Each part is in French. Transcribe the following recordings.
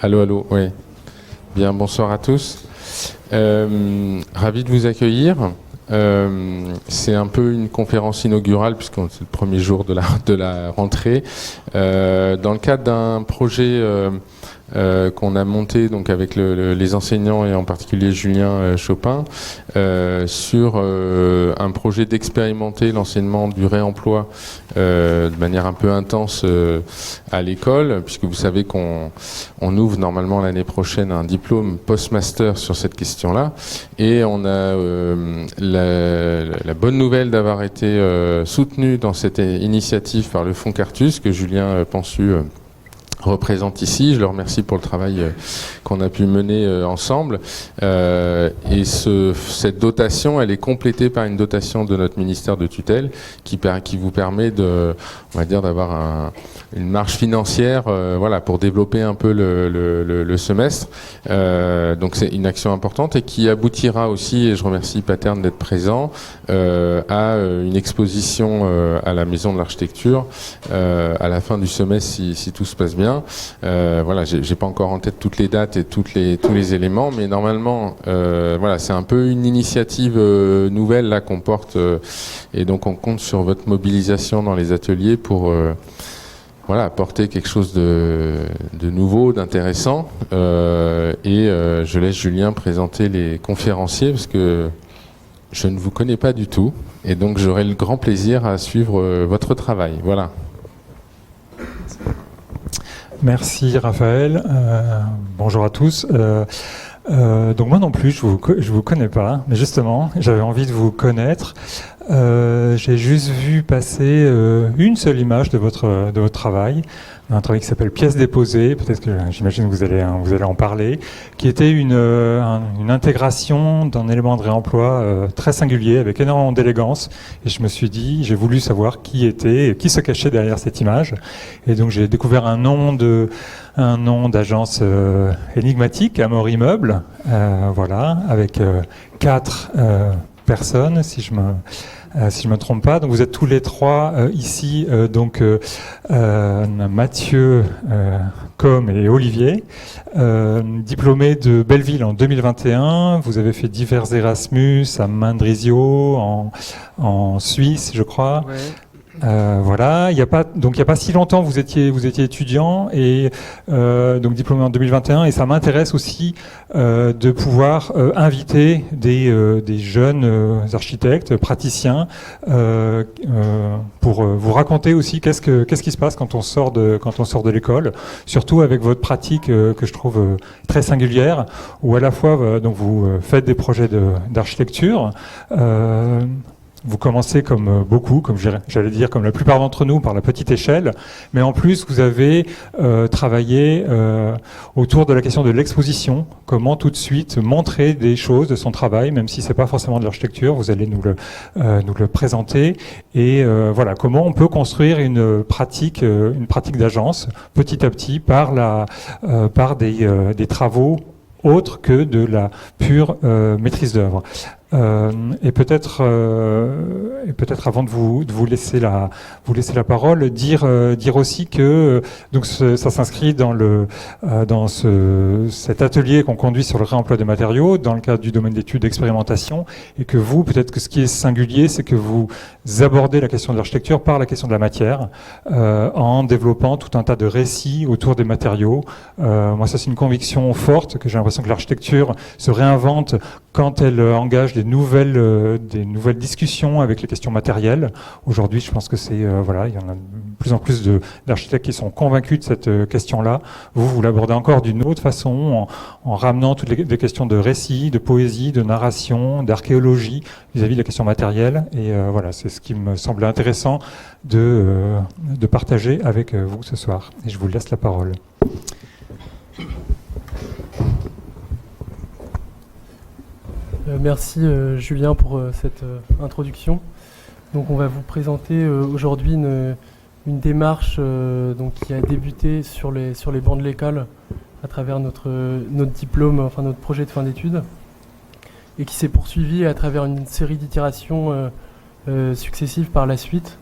Allô, oui. Bien, bonsoir à tous. Ravi de vous accueillir. C'est un peu une conférence inaugurale puisque c'est le premier jour de la rentrée. Dans le cadre d'un projet qu'on a monté donc avec les enseignants et en particulier Julien Chopin sur un projet d'expérimenter l'enseignement du réemploi de manière un peu intense à l'école, puisque vous savez qu'on ouvre normalement l'année prochaine un diplôme post-master sur cette question-là, et on a la bonne nouvelle d'avoir été soutenu dans cette initiative par le Fonds Cartus que Julien Pansu représente ici. Je leur remercie pour le travail qu'on a pu mener ensemble. Et cette dotation, elle est complétée par une dotation de notre ministère de tutelle qui vous permet on va dire, d'avoir une marge financière, voilà, pour développer un peu le semestre. Donc c'est une action importante et qui aboutira aussi, et je remercie Paterne d'être présent, à une exposition à la Maison de l'Architecture à la fin du semestre si tout se passe bien. Voilà, j'ai pas encore en tête toutes les dates et tous les éléments, mais normalement, voilà, c'est un peu une initiative nouvelle là qu'on porte, et donc on compte sur votre mobilisation dans les ateliers pour voilà, apporter quelque chose de nouveau, d'intéressant. Je laisse Julien présenter les conférenciers parce que je ne vous connais pas du tout, et donc j'aurai le grand plaisir à suivre votre travail. Voilà. Merci Raphaël, bonjour à tous. Donc moi non plus, je vous connais pas, mais justement, j'avais envie de vous connaître. J'ai juste vu passer une seule image de votre travail, un travail qui s'appelle Pièces déposées, peut-être que j'imagine que vous allez en parler, qui était une intégration d'un élément de réemploi très singulier, avec énormément d'élégance. Et je me suis dit, j'ai voulu savoir qui se cachait derrière cette image. Et donc j'ai découvert un nom d'agence énigmatique, Amor Immeuble, voilà, avec 4 personnes, si je me trompe pas. Donc vous êtes tous les 3 ici, Mathieu, Com et Olivier, diplômés de Belleville en 2021. Vous avez fait divers Erasmus à Mendrisio, en Suisse, je crois. Ouais. Voilà, il y a pas si longtemps vous étiez étudiant et donc diplômé en 2021, et ça m'intéresse aussi de pouvoir inviter des jeunes architectes, praticiens, pour vous raconter aussi qu'est-ce qui se passe quand on sort de l'école, surtout avec votre pratique que je trouve très singulière, où à la fois donc vous faites des projets d'architecture. Vous commencez comme beaucoup, comme j'allais dire, comme la plupart d'entre nous, par la petite échelle, mais en plus vous avez travaillé autour de la question de l'exposition, comment tout de suite montrer des choses de son travail, même si c'est pas forcément de l'architecture, vous allez nous le présenter, et voilà, comment on peut construire une pratique d'agence petit à petit par des travaux autres que de la pure maîtrise d'œuvre. Et peut-être avant de vous laisser la parole, dire aussi que donc ça s'inscrit dans cet atelier qu'on conduit sur le réemploi des matériaux dans le cadre du domaine d'études d'expérimentation, et que vous, peut-être que ce qui est singulier, c'est que vous abordez la question de l'architecture par la question de la matière, en développant tout un tas de récits autour des matériaux. Moi, ça c'est une conviction forte, que j'ai l'impression que l'architecture se réinvente quand elle engage des nouvelles discussions avec les questions matérielles. Aujourd'hui, je pense que c'est voilà, il y en a de plus en plus d'architectes qui sont convaincus de cette question-là. Vous l'abordez encore d'une autre façon, en ramenant toutes les questions de récit, de poésie, de narration, d'archéologie vis-à-vis de la question matérielle. Et voilà, c'est ce qui me semble intéressant de partager avec vous ce soir. Et je vous laisse la parole. Merci Julien pour cette introduction. Donc on va vous présenter aujourd'hui une démarche donc qui a débuté sur les bancs de l'école à travers notre diplôme, enfin notre projet de fin d'études, et qui s'est poursuivi à travers une série d'itérations successives par la suite.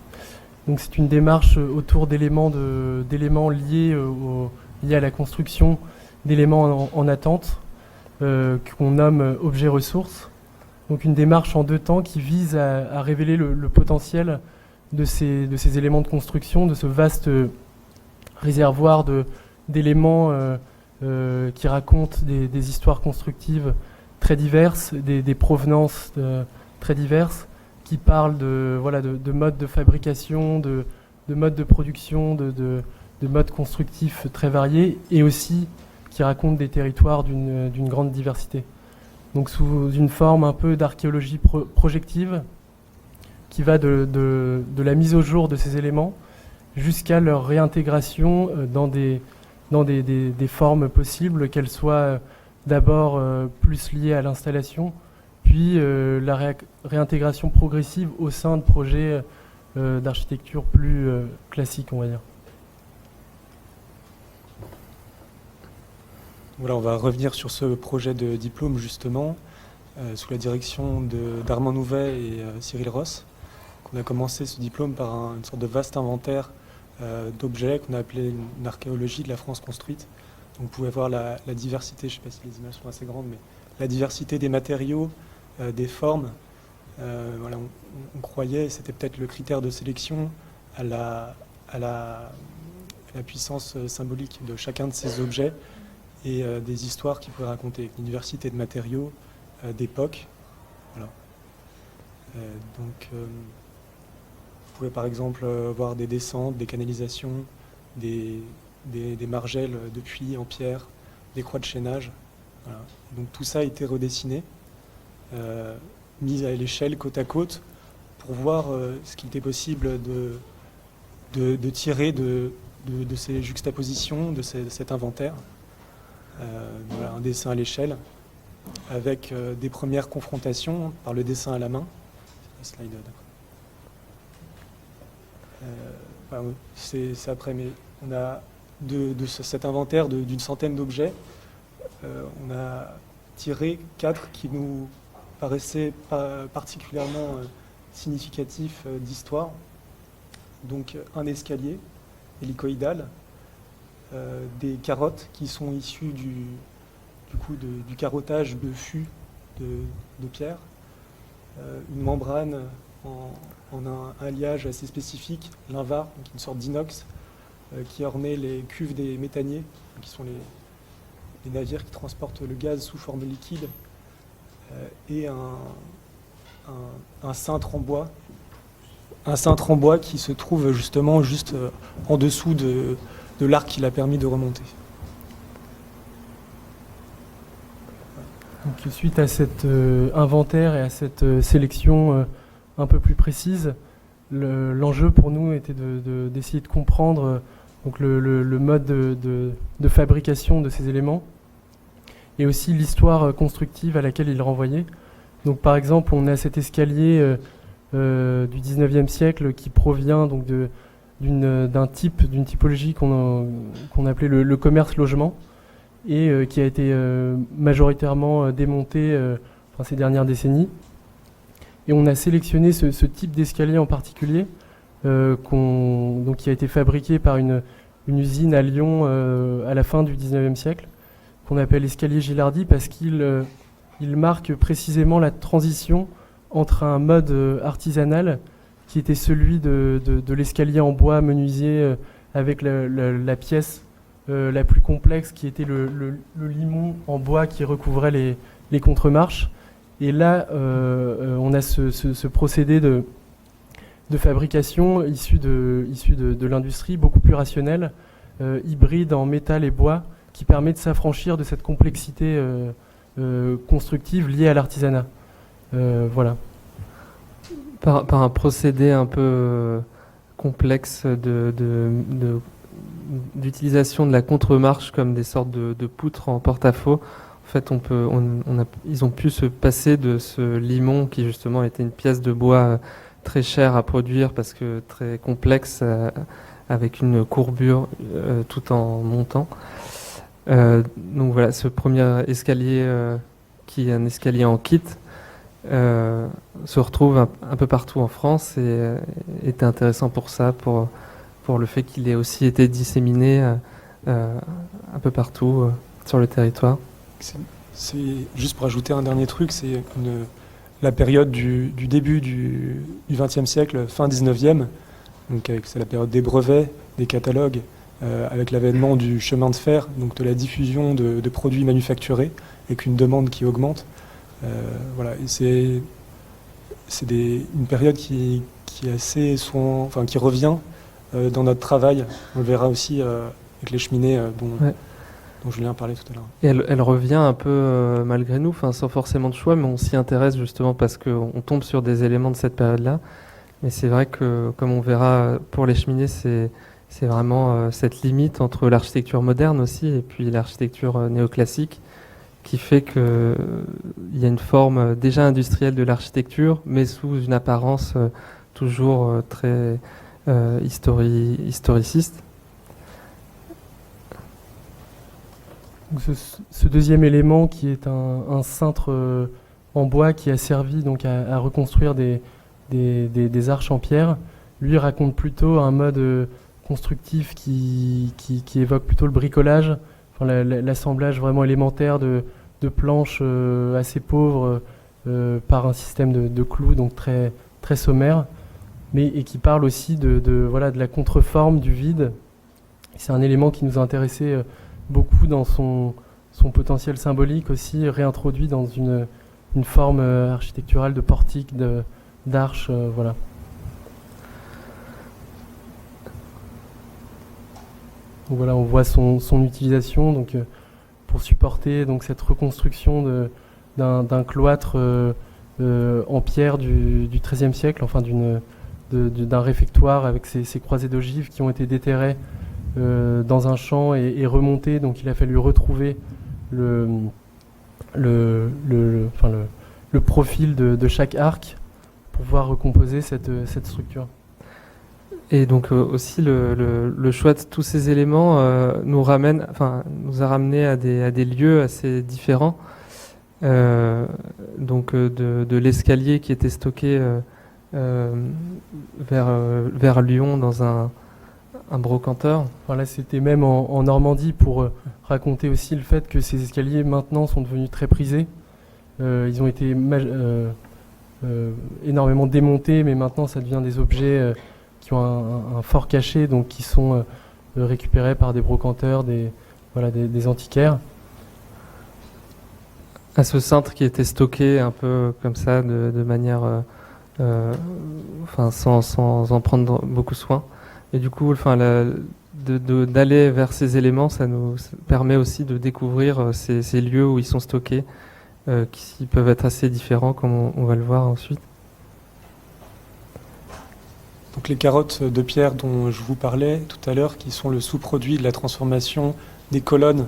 Donc c'est une démarche autour d'éléments liés à la construction d'éléments en attente qu'on nomme objets ressources. Donc une démarche en 2 temps qui vise à révéler le potentiel de ces éléments de construction, de ce vaste réservoir d'éléments qui racontent des histoires constructives très diverses, des provenances très diverses, qui parlent de modes de fabrication, de modes de production, de modes constructifs très variés, et aussi qui racontent des territoires d'une grande diversité. Donc sous une forme un peu d'archéologie projective, qui va de la mise au jour de ces éléments jusqu'à leur réintégration dans des formes possibles, qu'elles soient d'abord plus liées à l'installation, puis la réintégration progressive au sein de projets d'architecture plus classiques, on va dire. Voilà, on va revenir sur ce projet de diplôme justement, sous la direction d'Armand Nouvet et Cyril Ross. On a commencé ce diplôme par une sorte de vaste inventaire d'objets qu'on a appelé une archéologie de la France construite. Donc vous pouvez voir la diversité, je ne sais pas si les images sont assez grandes, mais la diversité des matériaux, des formes. Voilà, on croyait, et c'était peut-être le critère de sélection, à la puissance symbolique de chacun de ces objets et des histoires qu'ils pouvaient raconter, une diversité de matériaux, d'époques. Voilà. Vous pouvez par exemple voir des descentes, des canalisations, des margelles de puits en pierre, des croix de chaînage. Voilà. Donc tout ça a été redessiné, mis à l'échelle côte à côte pour voir ce qu'il était possible de tirer de ces juxtapositions, de cet inventaire. Voilà, un dessin à l'échelle avec des premières confrontations par le dessin à la main. Slide d'après. C'est après, mais on a de cet inventaire d'une centaine d'objets, on a tiré 4 qui nous paraissaient particulièrement significatifs d'histoire. Donc un escalier hélicoïdal, des carottes qui sont issues du carottage de fûts de pierre, une membrane en un alliage assez spécifique, l'invar, donc une sorte d'inox, qui ornait les cuves des méthaniers, qui sont les navires qui transportent le gaz sous forme liquide, et un cintre en bois. Un cintre en bois qui se trouve justement juste en dessous de l'arc qui l'a permis de remonter. Donc, suite à cet inventaire et à cette sélection un peu plus précise, l'enjeu pour nous était d'essayer de comprendre donc le mode de fabrication de ces éléments et aussi l'histoire constructive à laquelle ils renvoyaient. Donc, par exemple, on a cet escalier du 19e siècle qui provient donc d'une typologie qu'on appelait le commerce-logement et qui a été majoritairement démonté ces dernières décennies. Et on a sélectionné ce type d'escalier en particulier qui a été fabriqué par une usine à Lyon à la fin du 19e siècle, qu'on appelle escalier Gilardi parce qu'il marque précisément la transition entre un mode artisanal qui était celui de l'escalier en bois menuisier avec la pièce la plus complexe qui était le limon en bois qui recouvrait les contremarches. Et là, on a ce procédé de fabrication issu de l'industrie, beaucoup plus rationnel, hybride en métal et bois, qui permet de s'affranchir de cette complexité constructive liée à l'artisanat. Voilà. Par un procédé un peu complexe d'utilisation de la contre-marche comme des sortes de poutres en porte-à-faux. En fait, ils ont pu se passer de ce limon qui justement était une pièce de bois très chère à produire parce que très complexe avec une courbure tout en montant. Donc voilà, ce premier escalier qui est un escalier en kit se retrouve un peu partout en France et était intéressant pour ça, pour le fait qu'il ait aussi été disséminé un peu partout sur le territoire. C'est juste pour ajouter un dernier truc, c'est la période du début du XXe siècle, fin 19e, donc c'est la période des brevets, des catalogues, avec l'avènement du chemin de fer, donc de la diffusion de produits manufacturés, avec une demande qui augmente. Voilà, et c'est une période qui est assez qui revient dans notre travail. On le verra aussi avec les cheminées dont Julien parlait tout à l'heure. Et elle revient un peu malgré nous, sans forcément de choix, mais on s'y intéresse justement parce qu'on tombe sur des éléments de cette période-là. Mais c'est vrai que, comme on verra pour les cheminées, c'est vraiment cette limite entre l'architecture moderne aussi et puis l'architecture néoclassique qui fait qu'il y a une forme déjà industrielle de l'architecture, mais sous une apparence toujours très historiciste. Donc ce deuxième élément qui est un cintre en bois qui a servi donc à reconstruire des arches en pierre, lui raconte plutôt un mode constructif qui évoque plutôt le bricolage, l'assemblage vraiment élémentaire de planches assez pauvres par un système de clous donc très, très sommaire, et qui parle aussi de la contreforme, du vide. C'est un élément qui nous a intéressé beaucoup dans son potentiel symbolique aussi, réintroduit dans une forme architecturale de portique, d'arche, voilà. Donc voilà, on voit son utilisation donc, pour supporter donc, cette reconstruction d'un cloître en pierre du XIIIe siècle, enfin d'un réfectoire avec ses croisées d'ogives qui ont été déterrées dans un champ et remontées. Donc il a fallu retrouver le profil de chaque arc pour pouvoir recomposer cette structure. Et donc aussi le choix de tous ces éléments nous a ramené à des lieux assez différents. Donc de l'escalier qui était stocké vers Lyon dans un brocanteur. Voilà, c'était même en Normandie pour raconter aussi le fait que ces escaliers maintenant sont devenus très prisés. Ils ont été énormément démontés, mais maintenant ça devient des objets qui ont un fort cachet, donc qui sont récupérés par des brocanteurs, des antiquaires. À ce cintre qui était stocké un peu comme ça, de manière, sans en prendre beaucoup soin. Et du coup, d'aller vers ces éléments, ça nous permet aussi de découvrir ces lieux où ils sont stockés, qui peuvent être assez différents, comme on va le voir ensuite. Donc les carottes de pierre dont je vous parlais tout à l'heure, qui sont le sous-produit de la transformation des colonnes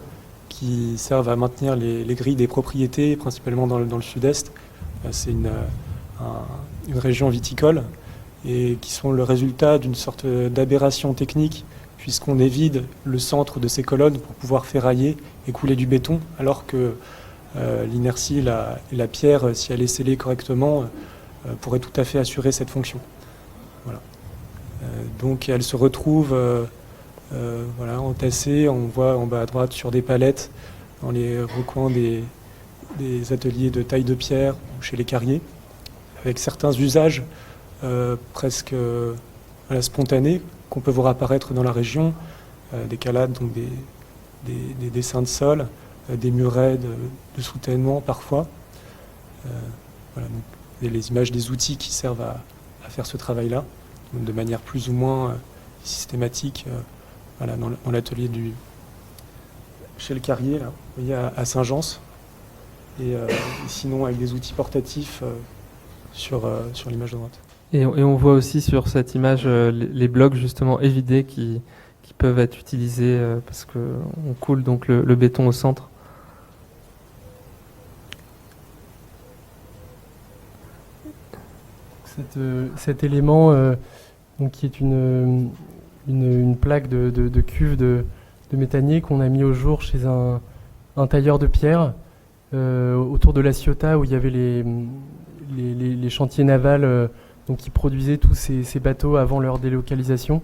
qui servent à maintenir les grilles des propriétés, principalement dans le sud-est. C'est une région viticole et qui sont le résultat d'une sorte d'aberration technique, puisqu'on évide le centre de ces colonnes pour pouvoir ferrailler et couler du béton, alors que l'inertie et la pierre, si elle est scellée correctement, pourrait tout à fait assurer cette fonction. Voilà. Donc elle se retrouve entassée, on voit en bas à droite sur des palettes, dans les recoins des ateliers de taille de pierre ou chez les carriers, avec certains usages presque spontanés qu'on peut voir apparaître dans la région, des calades, donc des dessins de sol, des murets de soutènement parfois. Donc, les images des outils qui servent à faire ce travail-là, de manière plus ou moins systématique, dans l'atelier chez le carrier, là, vous voyez, à Saint-Gence, et sinon avec des outils portatifs sur l'image de droite. Et on voit aussi sur cette image les blocs justement évidés qui peuvent être utilisés parce qu'on coule donc le béton au centre. Cet élément donc qui est une plaque de cuve de méthanier qu'on a mis au jour chez un tailleur de pierre autour de la Ciotat, où il y avait les chantiers navals donc qui produisaient tous ces bateaux avant leur délocalisation.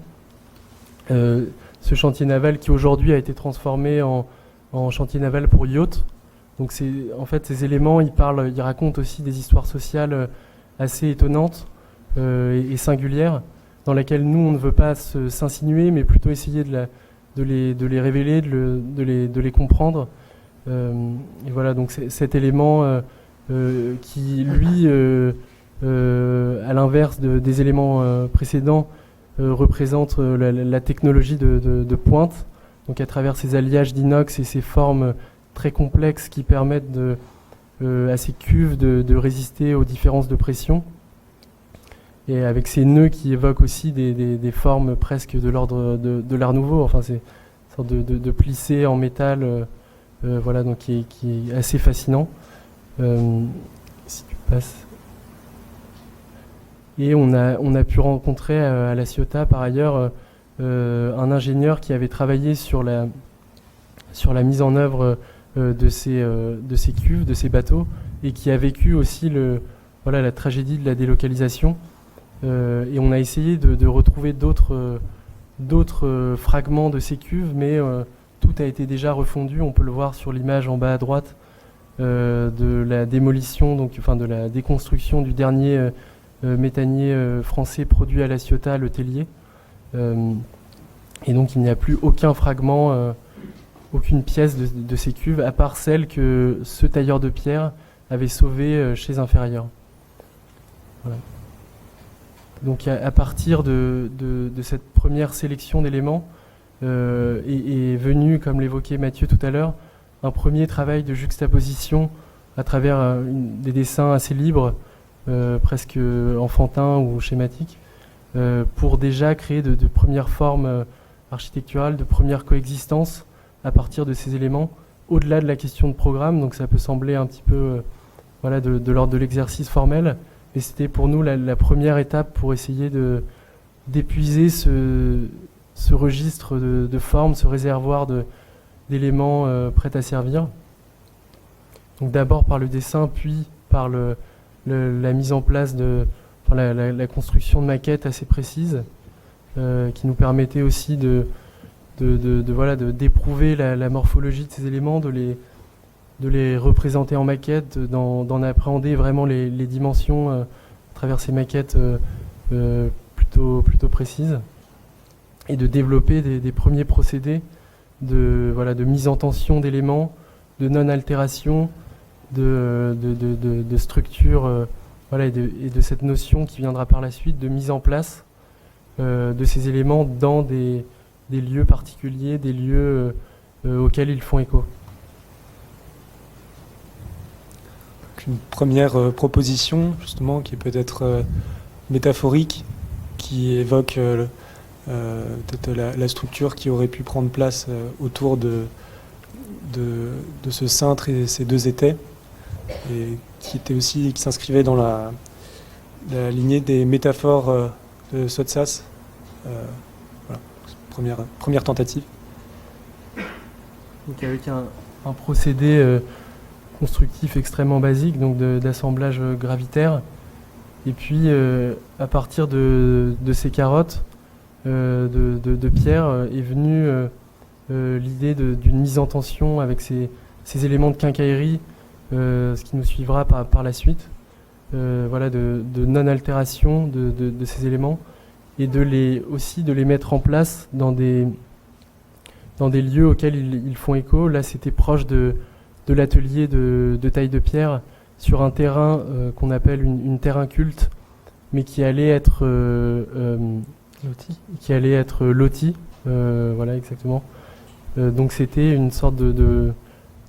Ce chantier naval qui aujourd'hui a été transformé en en chantier naval pour yacht. Donc en fait, ces éléments, ils racontent aussi des histoires sociales assez étonnantes et singulières, dans lesquelles nous, on ne veut pas s'insinuer, mais plutôt essayer de les révéler, de les comprendre. Et voilà, donc cet élément qui, lui, à l'inverse des éléments précédents, représente la technologie de pointe, donc à travers ces alliages d'inox et ces formes très complexes qui permettent à ces cuves de résister aux différences de pression, et avec ces nœuds qui évoquent aussi des formes presque de l'ordre de l'Art Nouveau, enfin c'est une sorte de plissé en métal, voilà, donc qui est assez fascinant. Si tu passes. Et on a pu rencontrer à La Ciotat par ailleurs un ingénieur qui avait travaillé sur la mise en œuvre de ces cuves, de ces bateaux, et qui a vécu aussi la tragédie de la délocalisation. Et on a essayé de retrouver d'autres fragments de ces cuves, mais tout a été déjà refondu. On peut le voir sur l'image en bas à droite de la démolition, de la déconstruction du dernier méthanier français produit à La Ciotat, le Tellier. Et donc il n'y a plus aucun fragment, aucune pièce de ces cuves, à part celle que ce tailleur de pierre avait sauvée chez Inférieur. Voilà. Donc à partir de cette première sélection d'éléments est venu, comme l'évoquait Mathieu tout à l'heure, un premier travail de juxtaposition à travers des dessins assez libres, presque enfantins ou schématiques, pour déjà créer de premières formes architecturales, de premières coexistences à partir de ces éléments, au-delà de la question de programme. Donc ça peut sembler un petit peu de l'ordre de l'exercice formel, mais c'était pour nous la première étape pour essayer d'épuiser ce registre de formes, ce réservoir d'éléments prêts à servir. Donc d'abord par le dessin, puis par la mise en place la construction de maquettes assez précises, qui nous permettait aussi d'éprouver la morphologie de ces éléments, de les représenter en maquette, d'en appréhender vraiment les dimensions à travers ces maquettes plutôt précises, et de développer des premiers procédés de mise en tension d'éléments, de non-altération, de structure, et de cette notion qui viendra par la suite de mise en place de ces éléments dans des lieux particuliers, des lieux auxquels ils font écho. Une première proposition, justement, qui est peut-être métaphorique, qui évoque peut-être la structure qui aurait pu prendre place autour de ce cintre et ces deux étais, et qui s'inscrivait dans la lignée des métaphores de Sottsass. Voilà, première tentative. Donc avec un procédé constructif extrêmement basique, donc d'assemblage gravitaire, et puis à partir de ces carottes de pierre est venue l'idée d'une mise en tension avec ces éléments de quincaillerie, ce qui nous suivra par la suite, de non-altération de ces éléments, et aussi de les mettre en place dans des lieux auxquels ils font écho. Là, c'était proche de l'atelier de taille de pierre, sur un terrain qu'on appelle une terre inculte, mais qui allait être loti. Voilà, exactement. Donc c'était une sorte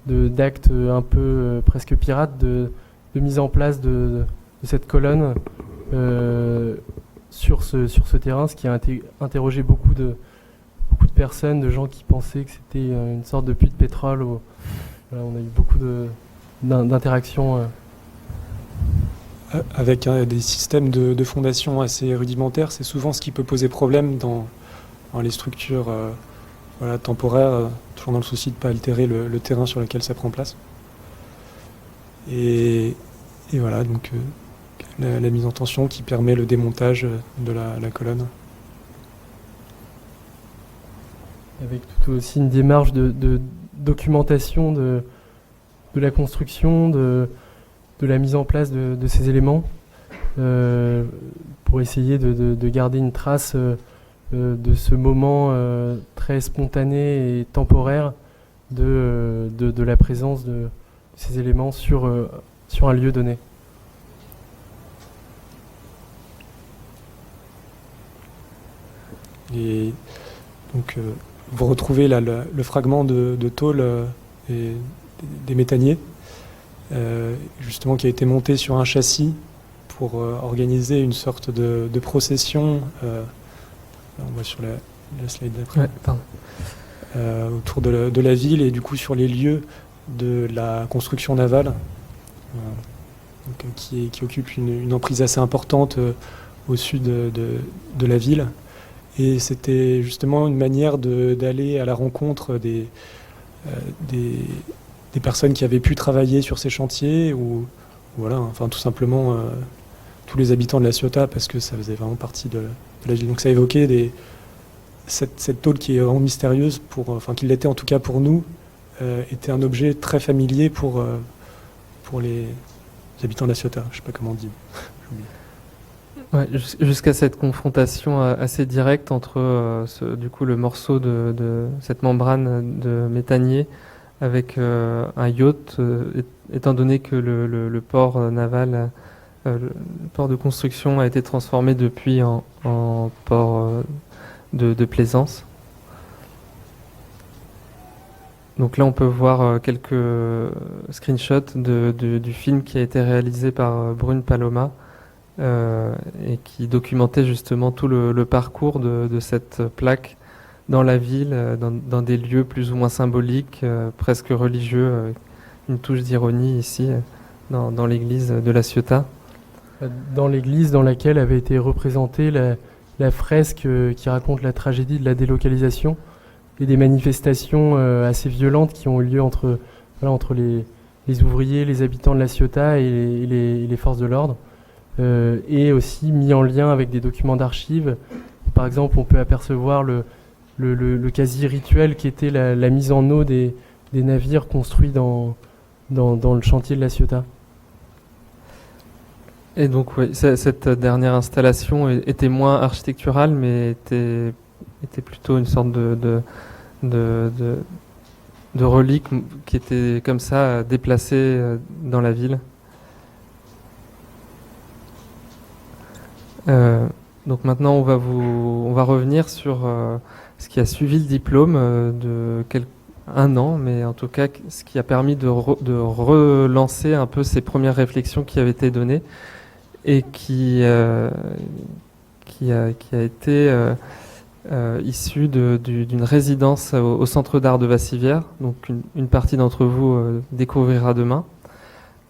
d'acte un peu presque pirate de mise en place de cette colonne sur ce terrain, ce qui a interrogé beaucoup de personnes, de gens qui pensaient que c'était une sorte de puits de pétrole. Voilà, on a eu beaucoup d'interactions. Avec des systèmes de fondation assez rudimentaires, c'est souvent ce qui peut poser problème dans les structures temporaires, toujours dans le souci de ne pas altérer le terrain sur lequel ça prend place. Et voilà, donc la mise en tension qui permet le démontage de la colonne. Avec tout aussi une démarche documentation de la construction, de la mise en place de ces éléments, pour essayer de garder une trace de ce moment très spontané et temporaire de la présence de ces éléments sur un lieu donné. Et donc, vous retrouvez là le fragment de tôle et des méthaniers, justement qui a été monté sur un châssis pour organiser une sorte de procession. On voit sur la slide d'après. Ouais, autour de la ville et du coup sur les lieux de la construction navale, donc, qui occupe une emprise assez importante au sud de la ville. Et c'était justement une manière d'aller à la rencontre des personnes qui avaient pu travailler sur ces chantiers, ou voilà, enfin tout simplement tous les habitants de La Ciotat, parce que ça faisait vraiment partie de la ville. Donc ça évoquait cette tôle qui est vraiment mystérieuse, qui l'était en tout cas pour nous, était un objet très familier pour les habitants de La Ciotat. Je ne sais pas comment on dit. Ouais, jusqu'à cette confrontation assez directe entre du coup le morceau de cette membrane de méthanier avec un yacht, étant donné que le port naval, le port de construction a été transformé depuis en port de plaisance. Donc là, on peut voir quelques screenshots du film qui a été réalisé par Brune Paloma et qui documentait justement tout le parcours de cette plaque dans la ville, dans des lieux plus ou moins symboliques, presque religieux, avec une touche d'ironie ici, dans l'église de La Ciotat. Dans l'église dans laquelle avait été représentée la fresque qui raconte la tragédie de la délocalisation et des manifestations assez violentes qui ont eu lieu entre les ouvriers, les habitants de La Ciotat et les forces de l'ordre, et aussi mis en lien avec des documents d'archives. Par exemple, on peut apercevoir le quasi-rituel qui était la mise en eau des navires construits dans le chantier de La Ciotat. Et donc, oui, cette dernière installation était moins architecturale, mais était plutôt une sorte de relique qui était comme ça déplacée dans la ville. Donc maintenant, on va revenir sur ce qui a suivi le diplôme de un an, mais en tout cas, ce qui a permis de relancer un peu ces premières réflexions qui avaient été données et qui a été issu d'une résidence au Centre d'art de Vassivière. Donc une partie d'entre vous découvrira demain.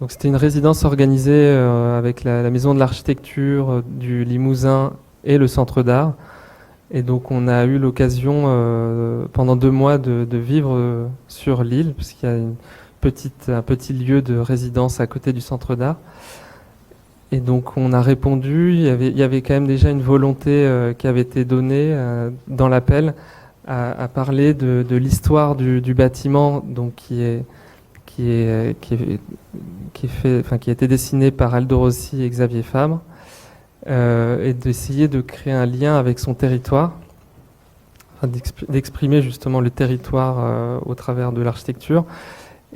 Donc c'était une résidence organisée avec la Maison de l'Architecture du Limousin et le Centre d'art. Et donc on a eu l'occasion pendant 2 mois de vivre sur l'île, puisqu'il y a un petit lieu de résidence à côté du Centre d'art. Et donc on a répondu, il y avait quand même déjà une volonté qui avait été donnée dans l'appel à parler de l'histoire du bâtiment, donc qui a été dessiné par Aldo Rossi et Xavier Fabre, et d'essayer de créer un lien avec son territoire, d'exprimer justement le territoire au travers de l'architecture.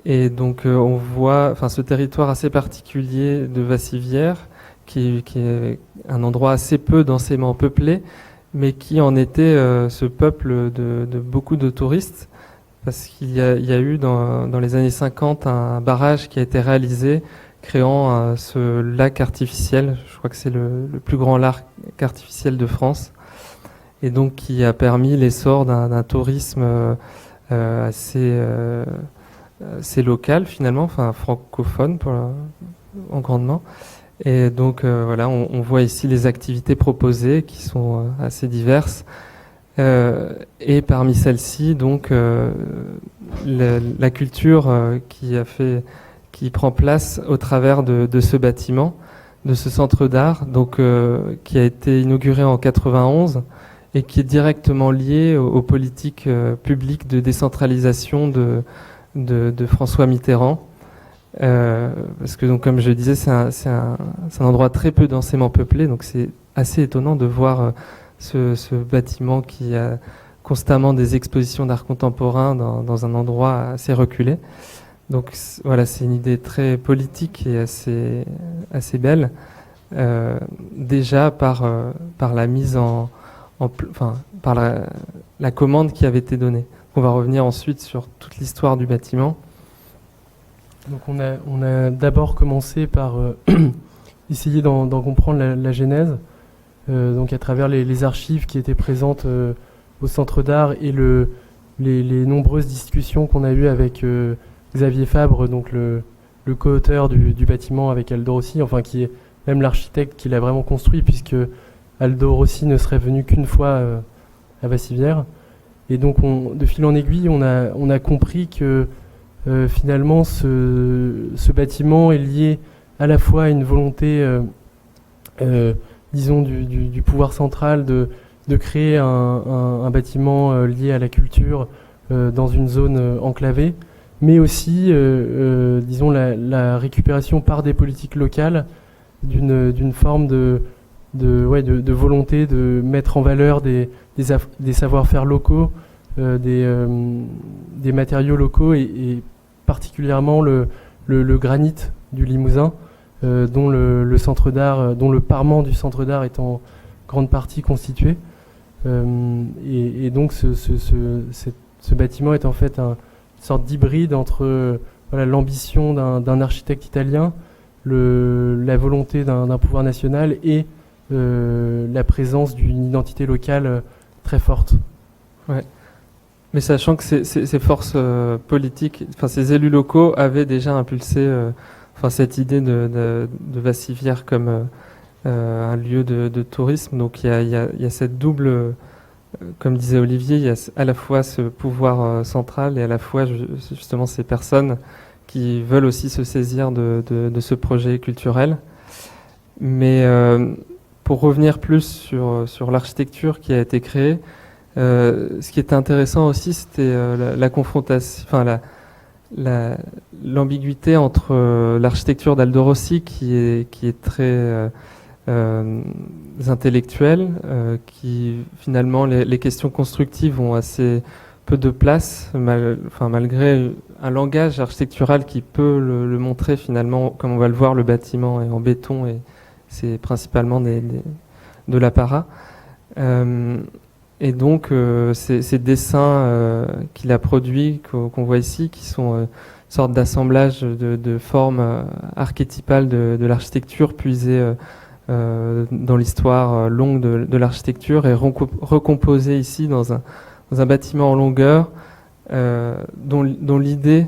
Et donc on voit ce territoire assez particulier de Vassivière, qui est un endroit assez peu densément peuplé, mais qui en était ce peuple de beaucoup de touristes, parce qu'il y a eu dans les années 50 un barrage qui a été réalisé, créant ce lac artificiel. Je crois que c'est le plus grand lac artificiel de France, et donc qui a permis l'essor d'un tourisme assez local finalement, francophone en grandement. Et donc voilà, on voit ici les activités proposées qui sont assez diverses. Et parmi celles-ci, donc la culture qui prend place au travers de ce bâtiment, de ce centre d'art, donc qui a été inauguré en 91 et qui est directement lié aux politiques publiques de décentralisation de François Mitterrand. Parce que, donc, comme je disais, c'est un endroit très peu densément peuplé, donc c'est assez étonnant de voir ce bâtiment qui a constamment des expositions d'art contemporain dans un endroit assez reculé. Donc voilà, c'est une idée très politique et assez belle, déjà par la mise par la commande qui avait été donnée. On va revenir ensuite sur toute l'histoire du bâtiment. Donc on a d'abord commencé par essayer d'en comprendre la genèse, donc à travers les archives qui étaient présentes au Centre d'Art et les nombreuses discussions qu'on a eues avec Xavier Fabre, donc le co-auteur du bâtiment avec Aldo Rossi, enfin qui est même l'architecte qui l'a vraiment construit, puisque Aldo Rossi ne serait venu qu'une fois à Bassivière. Et donc de fil en aiguille, on a compris que finalement ce bâtiment est lié à la fois à une volonté, disons, du pouvoir central de créer un bâtiment lié à la culture dans une zone enclavée, mais aussi, disons, la récupération par des politiques locales d'une forme de volonté de mettre en valeur des savoir-faire locaux, des matériaux locaux et particulièrement le granit du Limousin, dont le centre d'art, dont le parement du centre d'art est en grande partie constitué. Et donc ce bâtiment est en fait une sorte d'hybride entre l'ambition d'un architecte italien, la volonté d'un pouvoir national et la présence d'une identité locale très forte. Ouais. Mais sachant que ces forces politiques, enfin ces élus locaux avaient déjà impulsé cette idée de Bassivière comme un lieu de tourisme. Donc il y a cette double, comme disait Olivier, il y a à la fois ce pouvoir central et à la fois justement ces personnes qui veulent aussi se saisir de ce projet culturel. Mais pour revenir plus sur l'architecture qui a été créée, ce qui était intéressant aussi, c'était la confrontation, enfin l'ambiguïté entre l'architecture d'Aldo Rossi qui est très intellectuelle, qui finalement les questions constructives ont assez peu de place, malgré un langage architectural qui peut le montrer finalement, comme on va le voir, le bâtiment est en béton et c'est principalement de l'apparat. Et donc, ces dessins qu'il a produits, qu'on voit ici, qui sont une sorte d'assemblage de formes archétypales de l'architecture puisées dans l'histoire longue de l'architecture et recomposées ici dans un bâtiment en longueur dont l'idée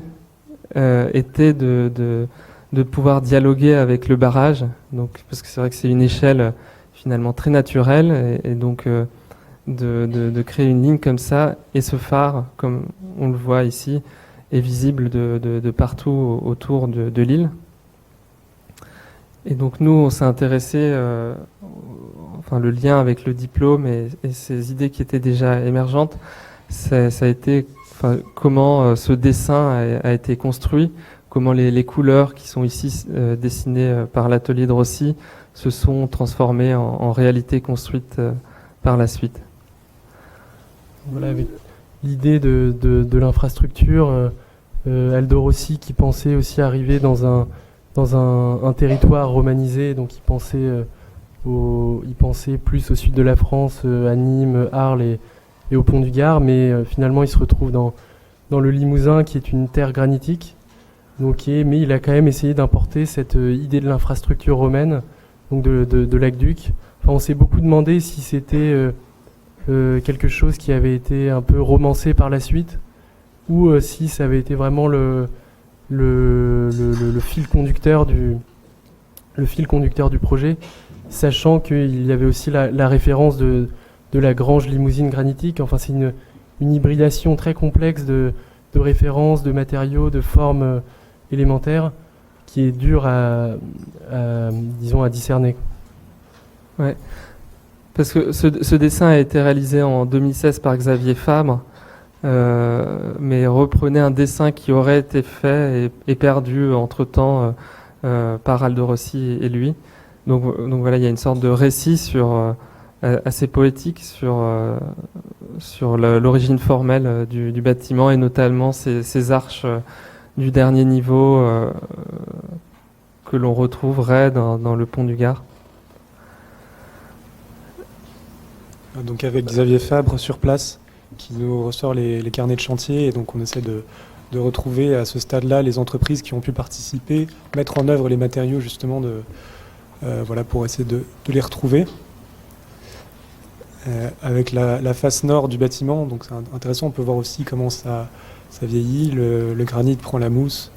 était de pouvoir dialoguer avec le barrage. Donc, parce que c'est vrai que c'est une échelle finalement très naturelle et donc de créer une ligne comme ça, et ce phare, comme on le voit ici, est visible de partout autour de l'île. Et donc nous, on s'est intéressé, le lien avec le diplôme et ces idées qui étaient déjà émergentes, ça a été comment ce dessin a été construit, comment les couleurs qui sont ici dessinées par l'atelier de Rossi se sont transformées en réalité construite par la suite. Voilà, avec l'idée de l'infrastructure, Aldo Rossi qui pensait aussi arriver dans un territoire romanisé, donc il pensait plus au sud de la France, à Nîmes, Arles et au Pont du Gard, mais finalement il se retrouve dans le Limousin qui est une terre granitique, mais il a quand même essayé d'importer cette idée de l'infrastructure romaine, donc de l'aqueduc. Enfin, on s'est beaucoup demandé si c'était quelque chose qui avait été un peu romancé par la suite, ou si ça avait été vraiment le fil conducteur du projet, sachant qu'il y avait aussi la référence de la grange limousine granitique. Enfin, c'est une hybridation très complexe de références, de matériaux, de formes élémentaires qui est dure à discerner. Ouais. Parce que ce dessin a été réalisé en 2016 par Xavier Fabre, mais reprenait un dessin qui aurait été fait et perdu entre-temps par Aldo Rossi et lui. Donc voilà, il y a une sorte de récit assez poétique sur l'origine formelle du bâtiment, et notamment ces arches du dernier niveau que l'on retrouverait dans le pont du Gard. Donc avec Xavier Fabre sur place, qui nous ressort les carnets de chantier, et donc on essaie de retrouver à ce stade-là les entreprises qui ont pu participer, mettre en œuvre les matériaux justement pour essayer de les retrouver. Avec la face nord du bâtiment, donc c'est intéressant, on peut voir aussi comment ça vieillit, le granit prend la mousse.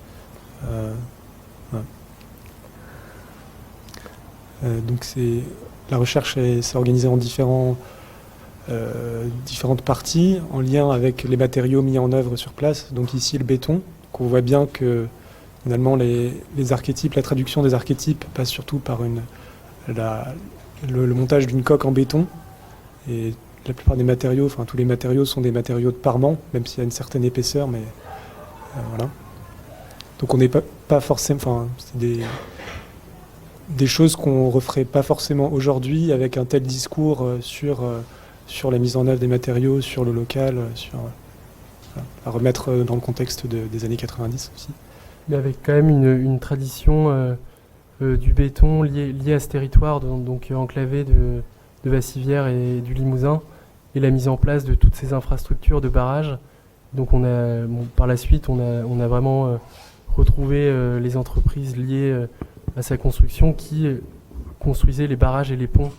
Donc la recherche s'est organisée en différentes parties, en lien avec les matériaux mis en œuvre sur place. Donc ici le béton, qu'on voit bien que finalement les archétypes, la traduction des archétypes passe surtout par le montage d'une coque en béton. Et la plupart des matériaux, enfin tous les matériaux sont des matériaux de parement, même s'il y a une certaine épaisseur, mais voilà. Donc on n'est pas forcément, enfin c'est des choses qu'on referait pas forcément aujourd'hui avec un tel discours sur la mise en œuvre des matériaux, sur le local, à remettre dans le contexte des années 90 aussi. Mais avec quand même une tradition du béton liée à ce territoire, donc enclavé de Vassivière et du Limousin, et la mise en place de toutes ces infrastructures de barrages. Donc par la suite, on a vraiment retrouvé les entreprises liées à sa construction qui construisaient les barrages et les ponts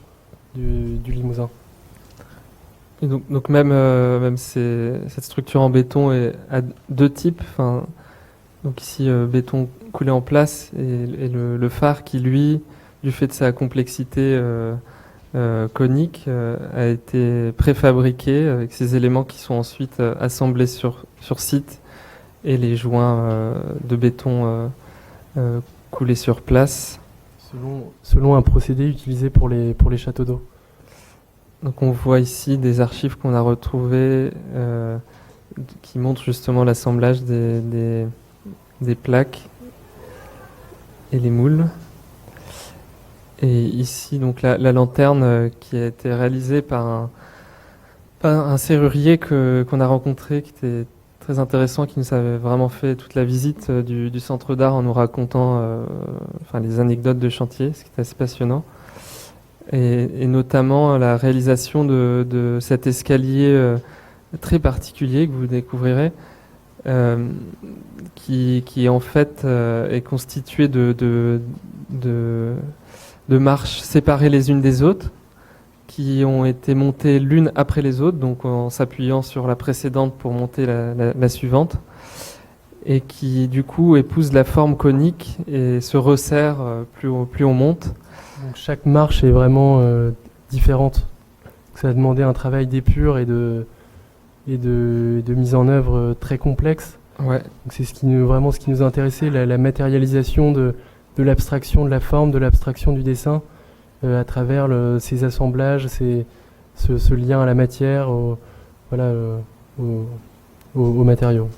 du Limousin. Et donc même cette structure en béton est à deux types. Donc ici, béton coulé en place, et le phare qui, lui, du fait de sa complexité conique, a été préfabriqué avec ces éléments qui sont ensuite assemblés sur site, et les joints de béton coulés sur place. Selon un procédé utilisé pour les châteaux d'eau. Donc on voit ici des archives qu'on a retrouvées qui montrent justement l'assemblage des plaques et les moules. Et ici, donc la lanterne qui a été réalisée par un serrurier qu'on a rencontré, qui était très intéressant, qui nous avait vraiment fait toute la visite du centre d'art en nous racontant les anecdotes de chantier, ce qui était assez passionnant. Et notamment la réalisation de cet escalier très particulier que vous découvrirez, qui en fait est constitué de marches séparées les unes des autres, qui ont été montées l'une après les autres, donc en s'appuyant sur la précédente pour monter la suivante, et qui du coup épousent la forme conique et se resserrent plus on monte. Donc chaque marche est vraiment différente. Ça a demandé un travail d'épure et de mise en œuvre très complexe. Ouais. Donc c'est ce qui nous a intéressé, la matérialisation de l'abstraction de la forme, de l'abstraction du dessin, à travers ces assemblages, ce lien à la matière, aux matériaux.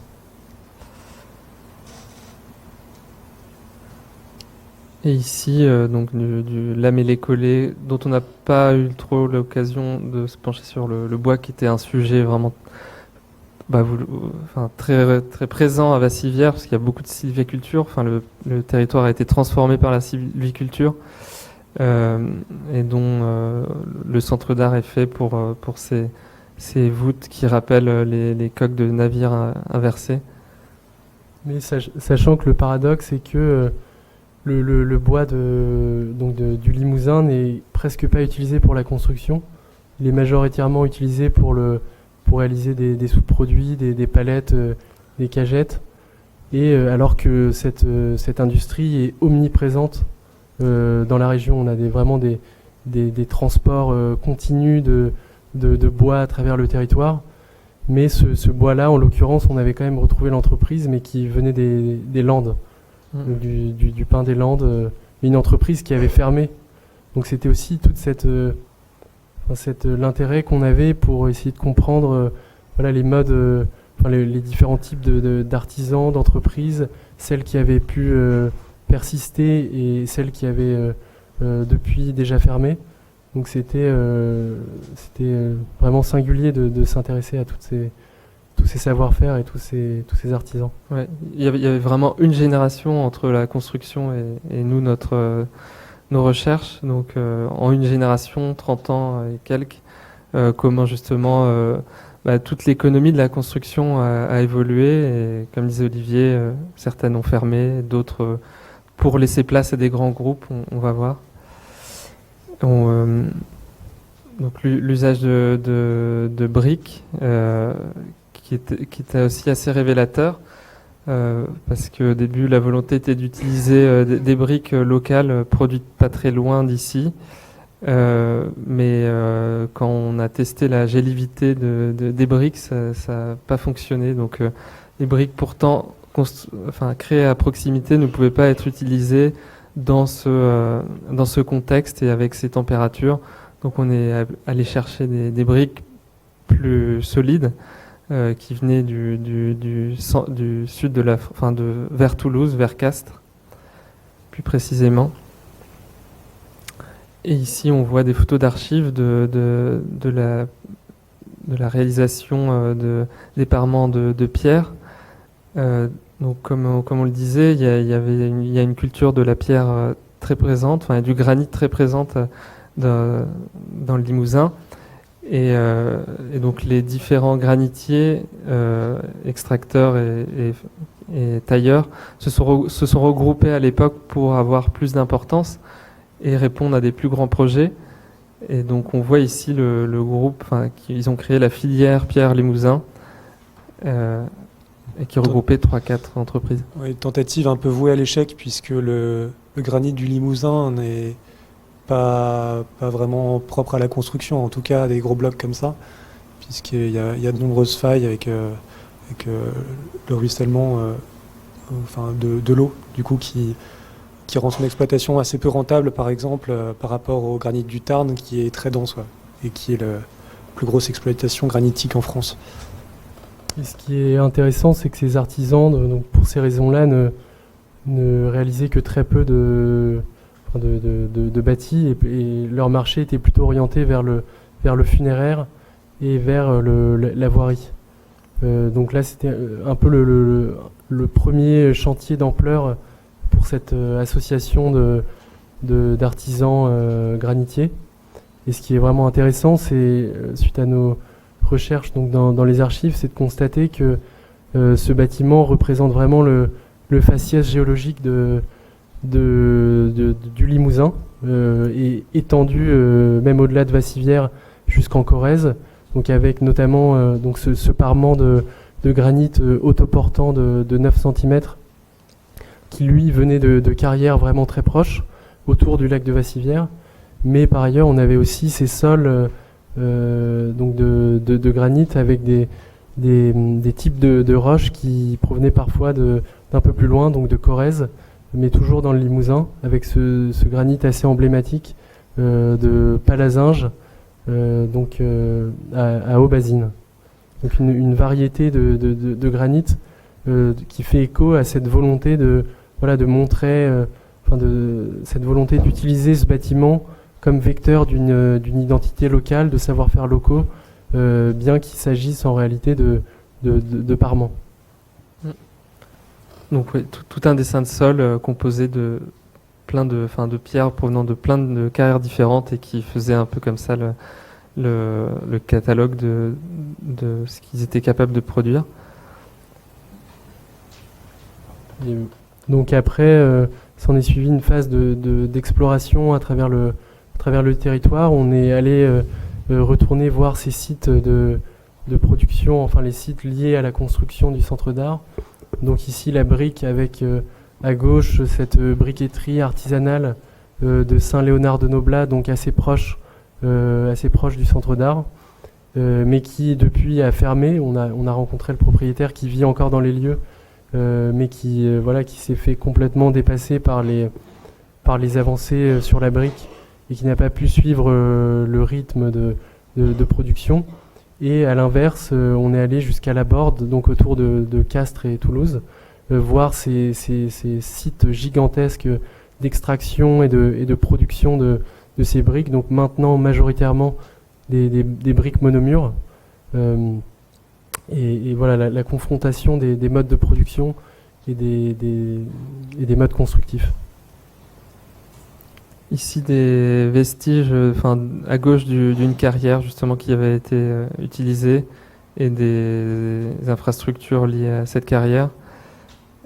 Et ici, donc du lamellé-collé, dont on n'a pas eu trop l'occasion de se pencher sur le bois, qui était un sujet vraiment très, très présent à Vassivière, parce qu'il y a beaucoup de sylviculture. Le territoire a été transformé par la sylviculture, et dont le centre d'art est fait pour ces voûtes qui rappellent les coques de navires inversés. Mais sachant que le paradoxe est que le bois du Limousin n'est presque pas utilisé pour la construction. Il est majoritairement utilisé pour réaliser des sous-produits, des palettes, des cagettes. Et alors que cette industrie est omniprésente dans la région, on a vraiment des transports continus de bois à travers le territoire. Mais ce bois-là, en l'occurrence, on avait quand même retrouvé l'entreprise, mais qui venait des Landes. Du pin des Landes, une entreprise qui avait fermé. Donc c'était aussi toute cette l'intérêt qu'on avait pour essayer de comprendre voilà, les modes, les différents types d'artisans, d'entreprises, celles qui avaient pu persister et celles qui avaient depuis déjà fermé. Donc c'était vraiment singulier de s'intéresser à tous ces savoir-faire et tous ces artisans. Ouais, il y avait vraiment une génération entre la construction et nous, nos recherches. Donc en une génération, 30 ans et quelques, comment justement toute l'économie de la construction a évolué. Et comme disait Olivier, certaines ont fermé, d'autres pour laisser place à des grands groupes, on va voir. Donc l'usage de briques qui était aussi assez révélateur parce qu'au début la volonté était d'utiliser des briques locales produites pas très loin d'ici, mais quand on a testé la gélivité des briques, ça n'a pas fonctionné. Donc les briques pourtant créées à proximité ne pouvaient pas être utilisées dans ce contexte et avec ces températures. Donc on est allé chercher des briques plus solides qui venaient du sud vers Toulouse, vers Castres, plus précisément. Et ici on voit des photos d'archives de la réalisation des parements de pierre. Donc comme on le disait, il y a une culture de la pierre très présente, enfin du granit très présente dans le Limousin, et donc les différents granitiers, extracteurs et tailleurs se sont regroupés à l'époque pour avoir plus d'importance et répondre à des plus grands projets. Et donc on voit ici le groupe, ils ont créé la filière Pierre Limousin. Et qui regroupait 3-4 entreprises. Oui, tentative un peu vouée à l'échec, puisque le granit du Limousin n'est pas vraiment propre à la construction, en tout cas à des gros blocs comme ça, puisqu'il y a de nombreuses failles avec le ruissellement de l'eau, du coup, qui rend son exploitation assez peu rentable, par exemple, par rapport au granit du Tarn, qui est très dense, et qui est la plus grosse exploitation granitique en France. Et ce qui est intéressant, c'est que ces artisans, donc pour ces raisons-là, ne réalisaient que très peu de bâtis, et leur marché était plutôt orienté vers le funéraire et vers la voirie. Donc là, c'était un peu le premier chantier d'ampleur pour cette association d'artisans granitiers. Et ce qui est vraiment intéressant, c'est suite à nos recherche donc dans les archives, c'est de constater que ce bâtiment représente vraiment le faciès géologique du Limousin, et étendu même au-delà de Vassivière jusqu'en Corrèze, donc avec notamment donc ce parement de granit autoportant de 9 cm qui lui venait de carrières vraiment très proches autour du lac de Vassivière. Mais par ailleurs, on avait aussi ces sols donc de granit avec des types de roches qui provenaient parfois d'un peu plus loin, donc de Corrèze, mais toujours dans le Limousin, avec ce granit assez emblématique de Palazinge, donc à Aubazine. Donc une variété de granit qui fait écho à cette volonté de montrer, cette volonté d'utiliser ce bâtiment comme vecteur d'une identité locale, de savoir-faire locaux, bien qu'il s'agisse en réalité de parements. Donc oui, tout un dessin de sol composé de plein de pierres provenant de plein de carrières différentes et qui faisait un peu comme ça le catalogue de ce qu'ils étaient capables de produire. Et donc après, s'en est suivi une phase d'exploration à travers le territoire. On est allé retourner voir ces sites de production, enfin les sites liés à la construction du centre d'art. Donc ici la brique avec à gauche cette briqueterie artisanale de Saint-Léonard de Noblat, donc assez proche du centre d'art, mais qui depuis a fermé. On a rencontré le propriétaire qui vit encore dans les lieux, mais qui s'est fait complètement dépasser par les avancées sur la brique et qui n'a pas pu suivre le rythme de production. Et à l'inverse, on est allé jusqu'à la Borde, donc autour de Castres et Toulouse, voir ces sites gigantesques d'extraction et de production de ces briques, donc maintenant majoritairement des briques monomures. Et voilà la confrontation des modes de production et des modes constructifs. Ici des vestiges, à gauche d'une carrière justement qui avait été utilisée et des infrastructures liées à cette carrière.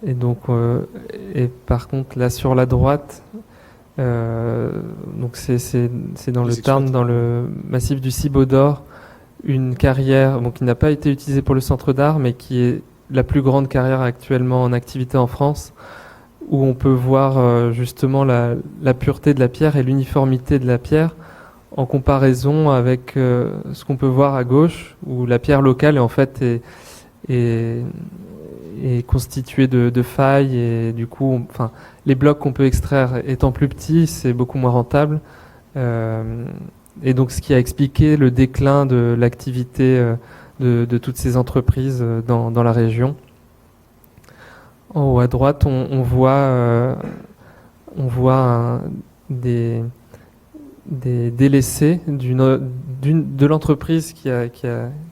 Et donc, et par contre là sur la droite, donc c'est dans le Tarn, dans le massif du Cibot d'Or, une carrière qui n'a pas été utilisée pour le centre d'art, mais qui est la plus grande carrière actuellement en activité en France, où on peut voir justement la pureté de la pierre et l'uniformité de la pierre en comparaison avec ce qu'on peut voir à gauche, où la pierre locale en fait est constituée de failles, et du coup, les blocs qu'on peut extraire étant plus petits, c'est beaucoup moins rentable. Et donc, ce qui a expliqué le déclin de l'activité de toutes ces entreprises dans la région. En haut à droite, on voit des délaissés de l'entreprise qui a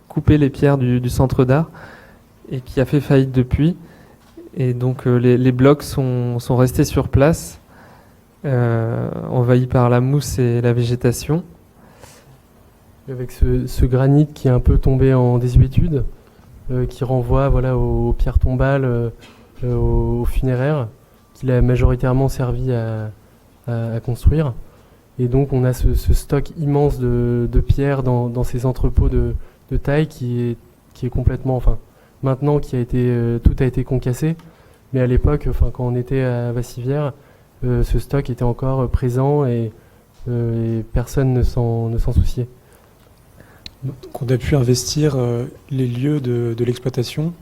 coupé les pierres du centre d'art et qui a fait faillite depuis. Et donc les blocs sont restés sur place, envahis par la mousse et la végétation. Avec ce granit qui est un peu tombé en désuétude, qui renvoie aux pierres tombales, aux funéraires, qu'il a majoritairement servi à construire. Et donc on a ce stock immense de pierres dans ces entrepôts de taille qui est complètement... Maintenant tout a été concassé, mais à l'époque, quand on était à Vassivière, ce stock était encore présent et personne ne s'en souciait. Donc on a pu investir les lieux de l'exploitation.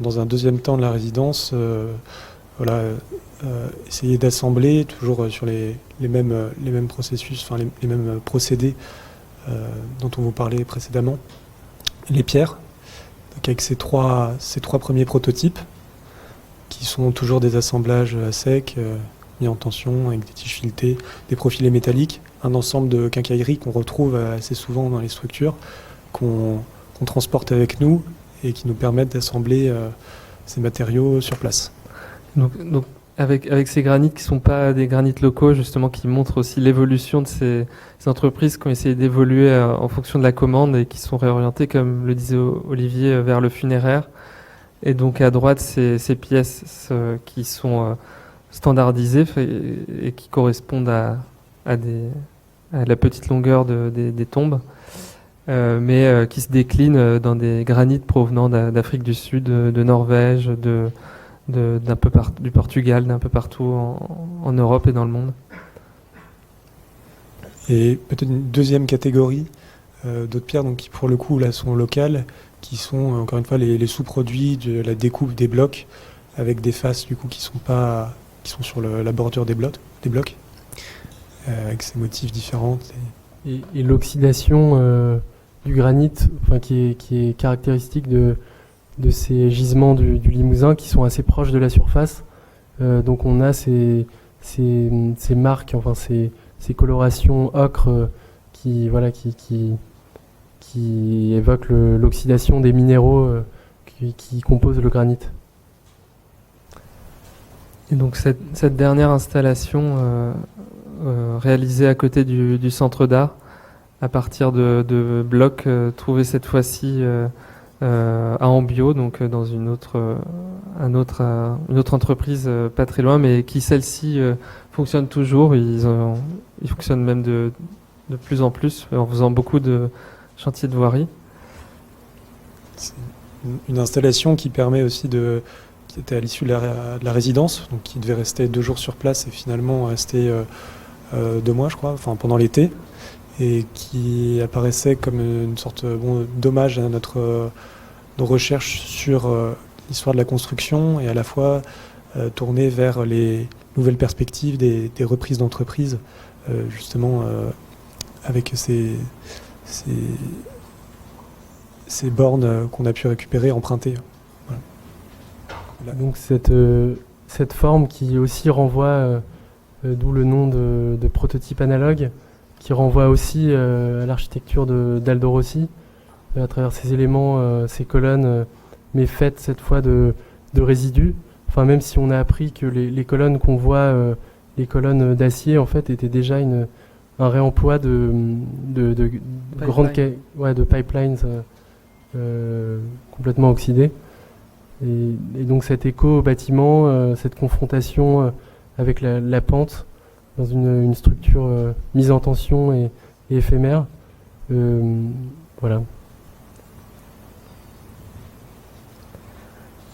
Dans un deuxième temps de la résidence, essayer d'assembler toujours sur les mêmes processus, les mêmes procédés dont on vous parlait précédemment, les pierres. Donc avec ces trois premiers prototypes qui sont toujours des assemblages à sec, mis en tension avec des tiges filetées, des profilés métalliques, un ensemble de quincailleries qu'on retrouve assez souvent dans les structures, qu'on transporte avec nous et qui nous permettent d'assembler ces matériaux sur place. Donc avec ces granites qui ne sont pas des granites locaux, justement, qui montrent aussi l'évolution de ces entreprises qui ont essayé d'évoluer en fonction de la commande et qui sont réorientées, comme le disait Olivier, vers le funéraire. Et donc à droite, ces pièces qui sont standardisées et qui correspondent à la petite longueur des tombes, mais qui se déclinent dans des granites provenant d'Afrique du Sud, de Norvège, d'un peu du Portugal, d'un peu partout en Europe et dans le monde. Et peut-être une deuxième catégorie d'autres pierres, donc, qui pour le coup là sont locales, qui sont encore une fois les sous-produits de la découpe des blocs, avec des faces du coup qui sont sur la bordure des blocs, avec ces motifs différents. Et l'oxydation du granit, qui est caractéristique de ces gisements du Limousin qui sont assez proches de la surface. Donc on a ces marques, ces colorations ocre qui évoquent l'oxydation des minéraux qui composent le granit. Et donc cette dernière installation réalisée à côté du centre d'art, à partir de blocs trouvés cette fois-ci à Ambio, donc dans une autre entreprise pas très loin, mais qui celle-ci fonctionne toujours. Ils fonctionnent même de plus en plus en faisant beaucoup de chantiers de voirie. C'est une installation qui permet aussi qui était à l'issue de la résidence, donc qui devait rester 2 jours sur place et finalement rester 2 mois, je crois, pendant l'été, et qui apparaissait comme une sorte d'hommage à nos recherches sur l'histoire de la construction et à la fois tourné vers les nouvelles perspectives des reprises d'entreprises justement avec ces bornes qu'on a pu récupérer, emprunter. Donc cette forme qui aussi renvoie, d'où le nom de prototype analogue, qui renvoie aussi à l'architecture d'Aldo Rossi, à travers ces éléments, ces colonnes, mais faites cette fois de résidus. Enfin, même si on a appris que les colonnes qu'on voit, les colonnes d'acier, en fait, étaient déjà un réemploi de grandes de pipelines complètement oxydés. Et donc cet écho au bâtiment, cette confrontation avec la pente dans une structure mise en tension et éphémère. Voilà.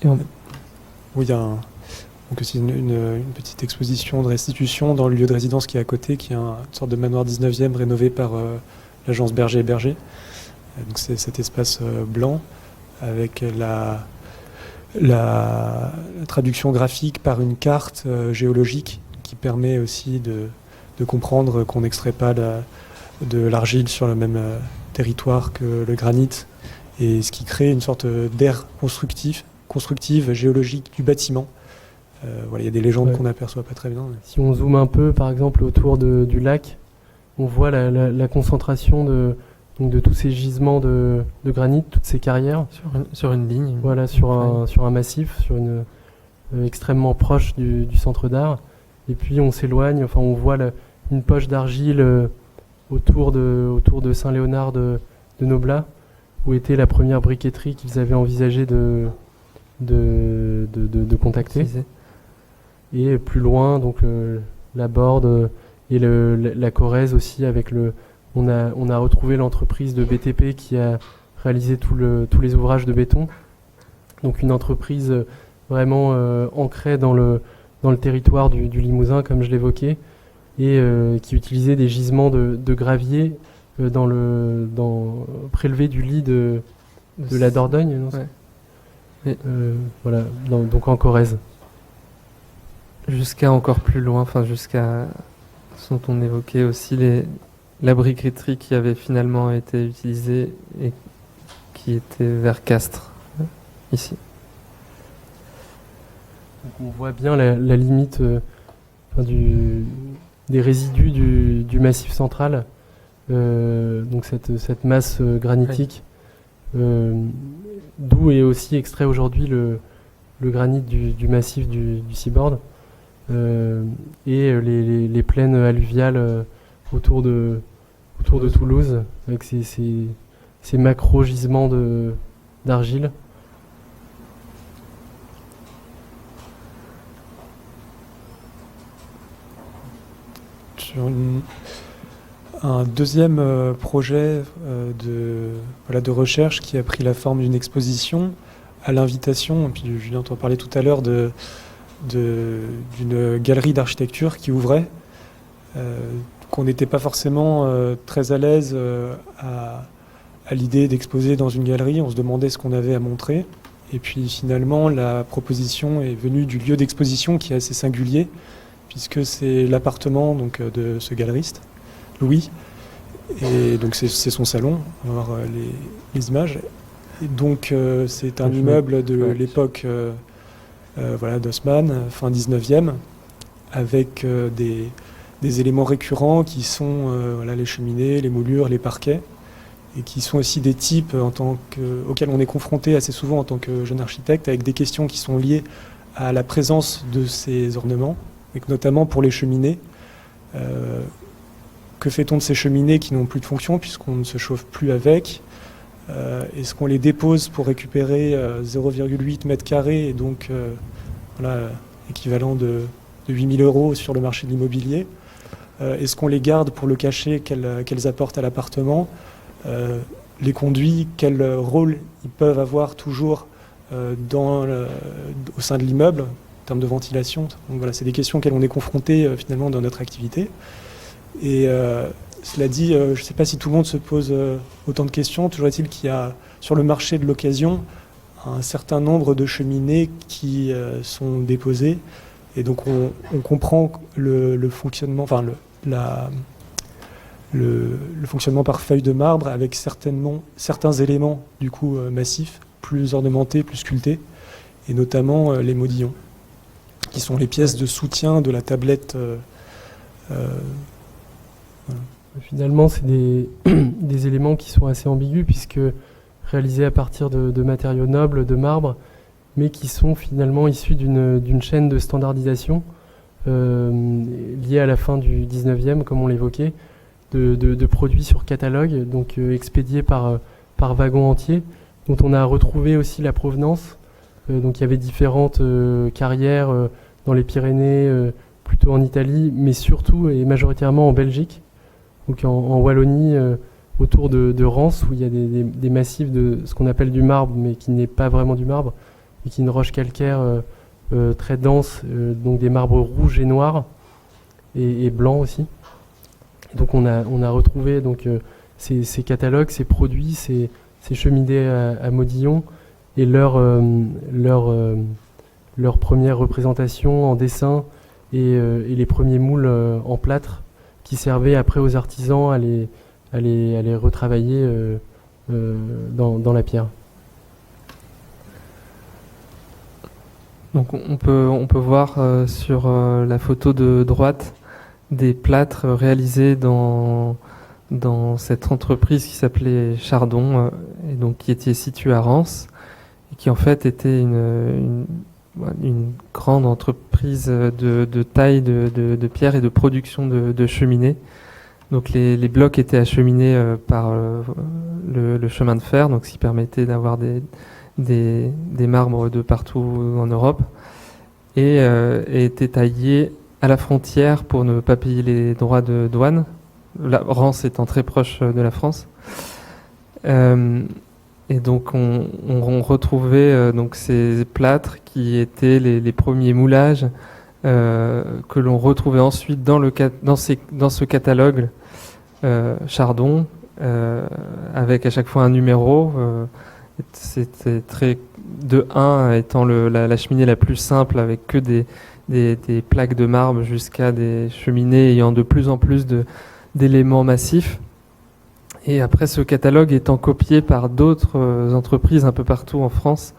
Oui, il y a donc aussi une petite exposition de restitution dans le lieu de résidence qui est à côté, qui est une sorte de manoir 19e rénové par l'agence Berger et Berger. Donc c'est cet espace blanc avec la traduction graphique par une carte géologique qui permet aussi de comprendre qu'on n'extrait pas de l'argile sur le même territoire que le granit, et ce qui crée une sorte d'aire constructive géologique du bâtiment. Voilà, il y a des légendes qu'on n'aperçoit pas très bien. Si on zoome un peu, par exemple, autour du lac, on voit la concentration de tous ces gisements de granit, toutes ces carrières. Sur une ligne. Voilà, sur un massif, extrêmement proche du centre d'art. Et puis on s'éloigne, enfin on voit une poche d'argile autour de Saint-Léonard de Noblat, où était la première briqueterie qu'ils avaient envisagé de contacter. Et plus loin, donc la Borde et la Corrèze aussi, avec on a retrouvé l'entreprise de BTP qui a réalisé tous les ouvrages de béton. Donc une entreprise vraiment ancrée dans le territoire du Limousin, comme je l'évoquais, et qui utilisait des gisements de gravier prélevés du lit de la Dordogne. Non, ouais. Voilà, donc en Corrèze. Jusqu'à encore plus loin, enfin jusqu'à ce dont on évoquait aussi la briqueterie qui avait finalement été utilisée et qui était vers Castres, ici. Donc on voit bien la limite des résidus du massif central, donc cette masse granitique, d'où est aussi extrait aujourd'hui le granit du massif du Seaboard, et les plaines alluviales autour de Toulouse, avec ces macro-gisements d'argile. Sur un deuxième projet de recherche qui a pris la forme d'une exposition à l'invitation, et puis Julien t'en parlait tout à l'heure, d'une galerie d'architecture qui ouvrait, qu'on n'était pas forcément très à l'aise à l'idée d'exposer dans une galerie. On se demandait ce qu'on avait à montrer, et puis finalement la proposition est venue du lieu d'exposition qui est assez singulier, puisque c'est l'appartement donc de ce galeriste, Louis, et donc c'est son salon. On va voir les images. Et donc c'est un immeuble de l'époque d'Haussmann, fin 19e, avec des éléments récurrents qui sont les cheminées, les moulures, les parquets, et qui sont aussi des types auxquels on est confronté assez souvent en tant que jeune architecte, avec des questions qui sont liées à la présence de ces ornements, et notamment pour les cheminées. Que fait-on de ces cheminées qui n'ont plus de fonction puisqu'on ne se chauffe plus avec? Est-ce qu'on les dépose pour récupérer 0,8 mètres carrés, et donc équivalent de 8 000 € sur le marché de l'immobilier? Est-ce qu'on les garde pour le cachet qu'elles apportent à l'appartement? Les conduits, quel rôle ils peuvent avoir toujours au sein de l'immeuble en termes de ventilation? Donc voilà, c'est des questions auxquelles on est confronté finalement dans notre activité. Et cela dit, je ne sais pas si tout le monde se pose autant de questions. Toujours est-il qu'il y a sur le marché de l'occasion un certain nombre de cheminées qui sont déposées. Et donc on comprend le fonctionnement, le fonctionnement par feuille de marbre avec certains éléments du coup massifs, plus ornementés, plus sculptés, et notamment les modillons, qui sont les pièces de soutien de la tablette. Voilà. Finalement, c'est des éléments qui sont assez ambigus, puisque réalisés à partir de matériaux nobles, de marbre, mais qui sont finalement issus d'une chaîne de standardisation liée à la fin du 19e, comme on l'évoquait, de produits sur catalogue, donc expédiés par wagon entier, dont on a retrouvé aussi la provenance. Donc il y avait différentes carrières dans les Pyrénées, plutôt en Italie, mais surtout et majoritairement en Belgique, donc en Wallonie, autour de Rance, où il y a des massifs de ce qu'on appelle du marbre, mais qui n'est pas vraiment du marbre, et qui est une roche calcaire très dense, donc des marbres rouges et noirs, et blancs aussi. Et donc on a retrouvé donc, ces catalogues, ces produits, ces cheminées à modillons, et leur première représentation en dessin, et les premiers moules en plâtre, qui servaient après aux artisans à les retravailler dans la pierre. Donc on peut voir sur la photo de droite des plâtres réalisés dans cette entreprise qui s'appelait Chardon, et donc qui était située à Rance, et qui en fait était une grande entreprise de taille de pierre et de production de cheminées. Donc les blocs étaient acheminés par le chemin de fer, donc ce qui permettait d'avoir des marbres de partout en Europe, et étaient taillés à la frontière pour ne pas payer les droits de douane, la Rance étant très proche de la France. Et donc on retrouvait donc ces plâtres qui étaient les premiers moulages que l'on retrouvait ensuite dans ce catalogue Chardon, avec à chaque fois un numéro. C'était très de 1 étant la cheminée la plus simple, avec que des plaques de marbre, jusqu'à des cheminées ayant de plus en plus d'éléments massifs. Et après, ce catalogue étant copié par d'autres entreprises un peu partout en France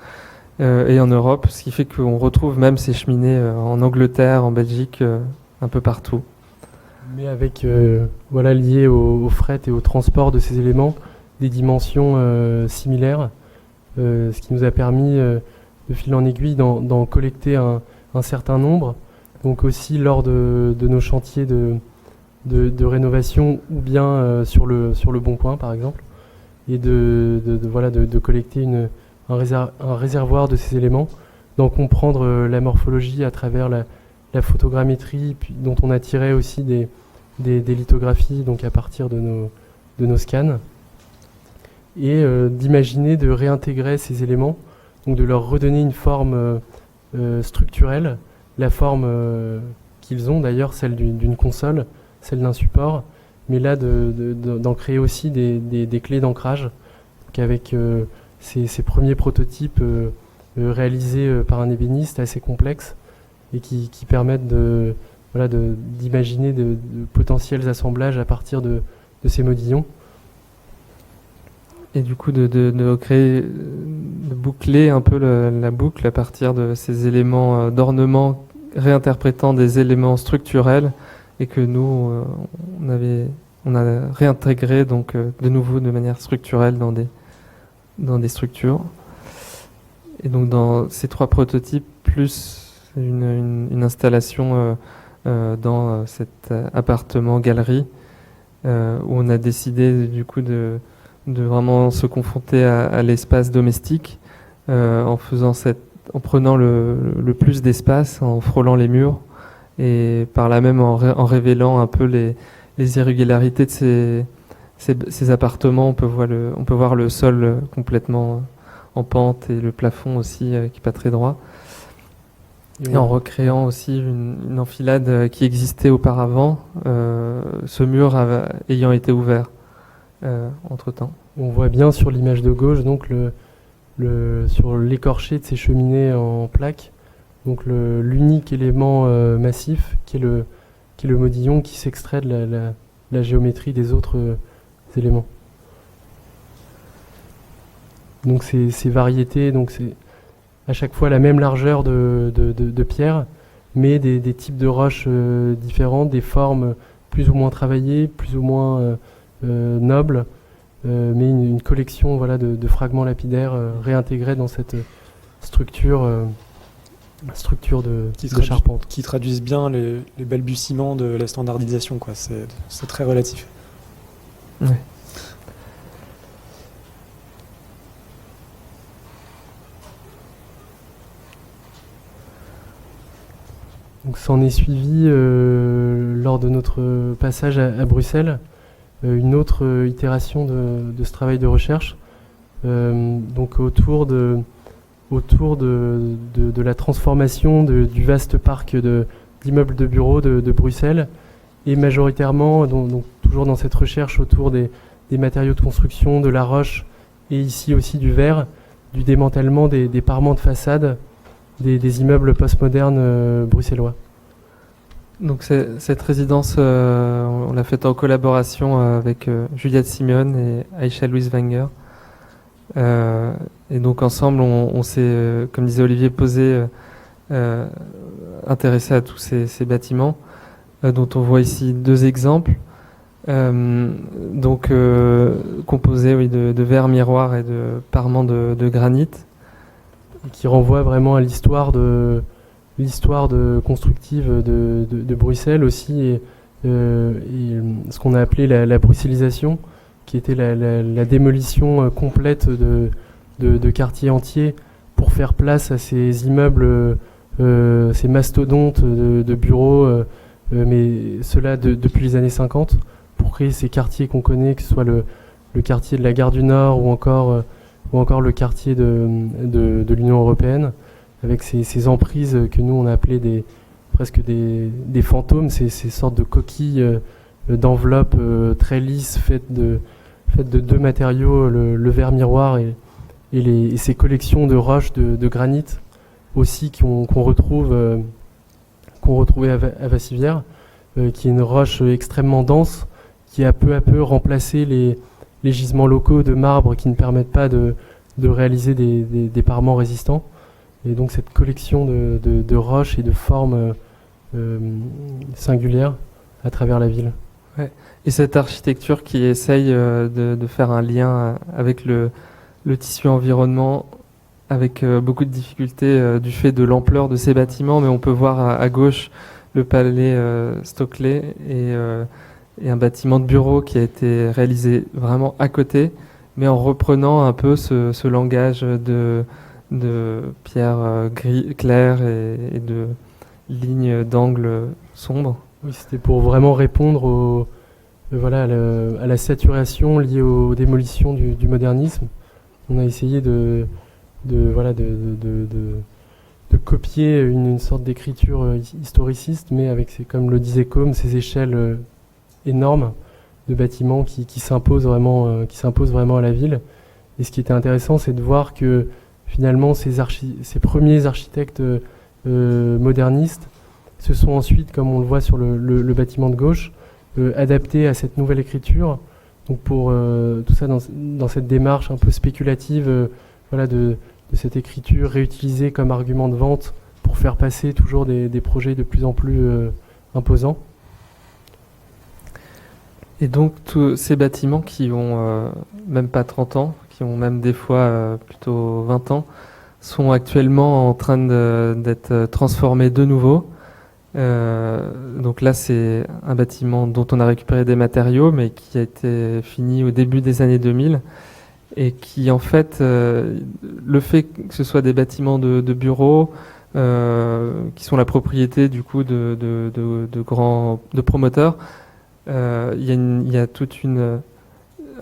et en Europe, ce qui fait qu'on retrouve même ces cheminées en Angleterre, en Belgique, un peu partout. Mais avec, lié au fret et au transport de ces éléments, des dimensions similaires, ce qui nous a permis, de fil en aiguille, d'en collecter un certain nombre. Donc aussi lors de nos chantiers de rénovation, ou bien sur le Bon Coin par exemple, et de collecter un réservoir de ces éléments, d'en comprendre la morphologie à travers la photogrammétrie, dont on a tiré aussi des lithographies, donc à partir de nos scans, et d'imaginer de réintégrer ces éléments, donc de leur redonner une forme structurelle, la forme qu'ils ont d'ailleurs, celle d'une console, celle d'un support, mais là d'en créer aussi des clés d'ancrage, donc avec ces premiers prototypes réalisés par un ébéniste assez complexe, et qui permettent d'imaginer de potentiels assemblages à partir de ces modillons. Et du coup de créer, de boucler un peu la boucle à partir de ces éléments d'ornement, réinterprétant des éléments structurels, et que nous on a réintégré donc de nouveau de manière structurelle dans des structures. Et donc dans ces 3 prototypes, plus une installation dans cet appartement-galerie, où on a décidé du coup de vraiment se confronter à l'espace domestique, en prenant le plus d'espace, en frôlant les murs, et par là même en révélant un peu les irrégularités de ces appartements. On peut voir le sol complètement en pente, et le plafond aussi qui n'est pas très droit. Et en recréant aussi une enfilade qui existait auparavant, ce mur ayant été ouvert entre-temps. On voit bien sur l'image de gauche donc sur l'écorché de ces cheminées en plaques, donc l'unique élément massif qui est qui est le modillon qui s'extrait de la géométrie des autres éléments. Donc ces variétés, donc c'est à chaque fois la même largeur de pierre, mais des types de roches différentes, des formes plus ou moins travaillées, plus ou moins nobles, mais une collection voilà, de fragments lapidaires réintégrés dans cette structure de charpente. Qui traduisent bien les balbutiements de la standardisation, quoi. C'est très relatif. Ouais. Donc s'en est suivi lors de notre passage à Bruxelles une autre itération de ce travail de recherche, donc autour de la transformation du vaste parc d'immeubles de bureaux de Bruxelles, et majoritairement donc toujours dans cette recherche autour des matériaux de construction, de la roche et ici aussi du verre, du démantèlement des parements de façade des immeubles postmodernes bruxellois. Donc cette résidence, on l'a faite en collaboration avec Juliette Simeone et Aïcha Louise Wenger. Et donc ensemble, on s'est, comme disait Olivier, intéressé à tous ces bâtiments, dont on voit ici deux exemples. Donc composés de verre miroir et de parements de granit. Qui renvoie vraiment à l'histoire constructive de Bruxelles aussi, et ce qu'on a appelé la bruxellisation, qui était la démolition complète de quartiers entiers pour faire place à ces immeubles, ces mastodontes de bureaux, mais cela depuis les années 50, pour créer ces quartiers qu'on connaît, que ce soit le quartier de la Gare du Nord ou encore le quartier de l'Union européenne, avec ces emprises que nous on a appelées presque des fantômes, ces sortes de coquilles d'enveloppes très lisses faites de deux matériaux, le verre miroir et ces collections de roches de granit aussi qu'on retrouvait à Vassivière, qui est une roche extrêmement dense qui a peu à peu remplacé les gisements locaux de marbre qui ne permettent pas de réaliser des parements résistants. Et donc cette collection de roches et de formes singulières à travers la ville. Ouais. Et cette architecture qui essaye de faire un lien avec le tissu environnement, avec beaucoup de difficultés du fait de l'ampleur de ces bâtiments, mais on peut voir à gauche le palais Stockley et un bâtiment de bureau qui a été réalisé vraiment à côté, mais en reprenant un peu ce langage de pierre claire et de lignes d'angle sombres. Oui, c'était pour vraiment répondre à la saturation liée aux démolitions du modernisme. On a essayé de copier une sorte d'écriture historiciste, mais avec, comme le disait Côme, ces échelles énormes de bâtiments qui s'imposent vraiment à la ville. Et ce qui était intéressant, c'est de voir que finalement ces premiers architectes modernistes se sont ensuite, comme on le voit sur le bâtiment de gauche, adaptés à cette nouvelle écriture. Donc pour tout ça dans cette démarche un peu spéculative de cette écriture réutilisée comme argument de vente pour faire passer toujours des projets de plus en plus imposants. Et donc tous ces bâtiments qui ont même pas 30 ans, qui ont même des fois plutôt 20 ans, sont actuellement en train d'être transformés de nouveau. Donc là, c'est un bâtiment dont on a récupéré des matériaux, mais qui a été fini au début des années 2000, et qui, en fait, le fait que ce soit des bâtiments de bureaux, qui sont la propriété du coup de promoteurs, il y a tout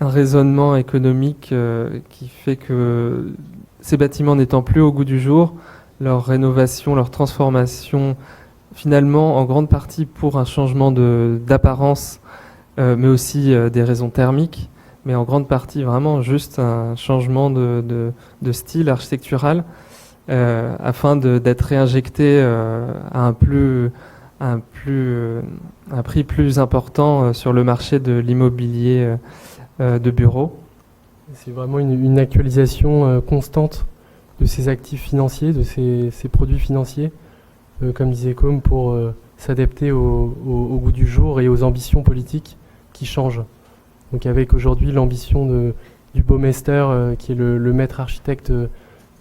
un raisonnement économique qui fait que ces bâtiments n'étant plus au goût du jour, leur rénovation, leur transformation, finalement en grande partie pour un changement d'apparence, mais aussi des raisons thermiques, mais en grande partie vraiment juste un changement de style architectural afin d'être réinjecté à un prix plus important sur le marché de l'immobilier de bureau. C'est vraiment une actualisation constante de ces actifs financiers, de ces produits financiers, comme disait Com, pour s'adapter au goût du jour et aux ambitions politiques qui changent. Donc avec aujourd'hui l'ambition du Baumeister, qui est le maître architecte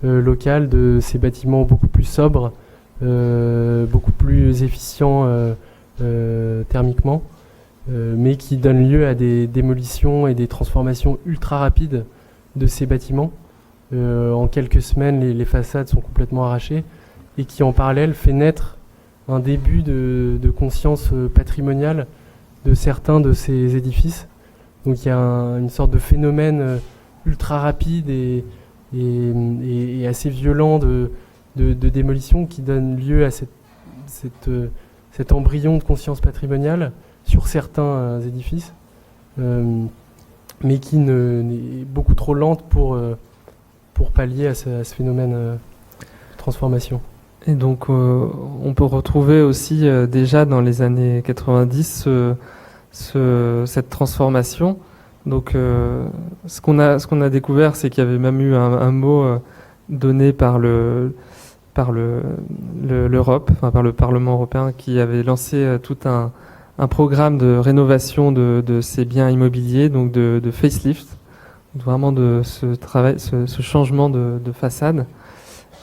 local, de ces bâtiments beaucoup plus sobres, beaucoup plus efficients thermiquement, mais qui donne lieu à des démolitions et des transformations ultra rapides de ces bâtiments. En quelques semaines, les façades sont complètement arrachées et qui, en parallèle, fait naître un début de conscience patrimoniale de certains de ces édifices. Donc il y a une sorte de phénomène ultra rapide et assez violent de démolition qui donne lieu à cet embryon de conscience patrimoniale sur certains édifices, mais qui est beaucoup trop lente pour pallier à ce phénomène de transformation. Et donc on peut retrouver aussi déjà dans les années 90 cette transformation. Donc ce qu'on a découvert, c'est qu'il y avait même eu un mot donné par l'Europe, enfin par le Parlement européen, qui avait lancé tout un programme de rénovation de ces biens immobiliers, donc de facelift, vraiment de ce changement de façade,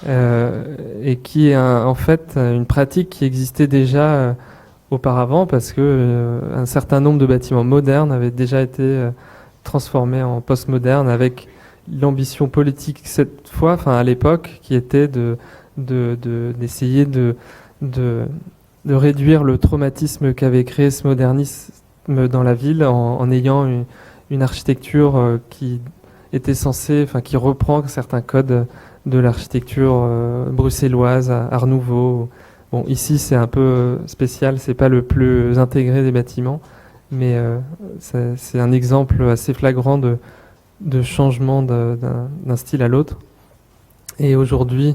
et qui est en fait une pratique qui existait déjà auparavant, parce que un certain nombre de bâtiments modernes avaient déjà été transformés en postmodernes, avec l'ambition politique cette fois, enfin à l'époque, qui était d'essayer de réduire le traumatisme qu'avait créé ce modernisme dans la ville en ayant une architecture qui était censée, enfin qui reprend certains codes de l'architecture bruxelloise, Art Nouveau. Bon, ici c'est un peu spécial, c'est pas le plus intégré des bâtiments, mais c'est un exemple assez flagrant de changement d'un style à l'autre. Et aujourd'hui,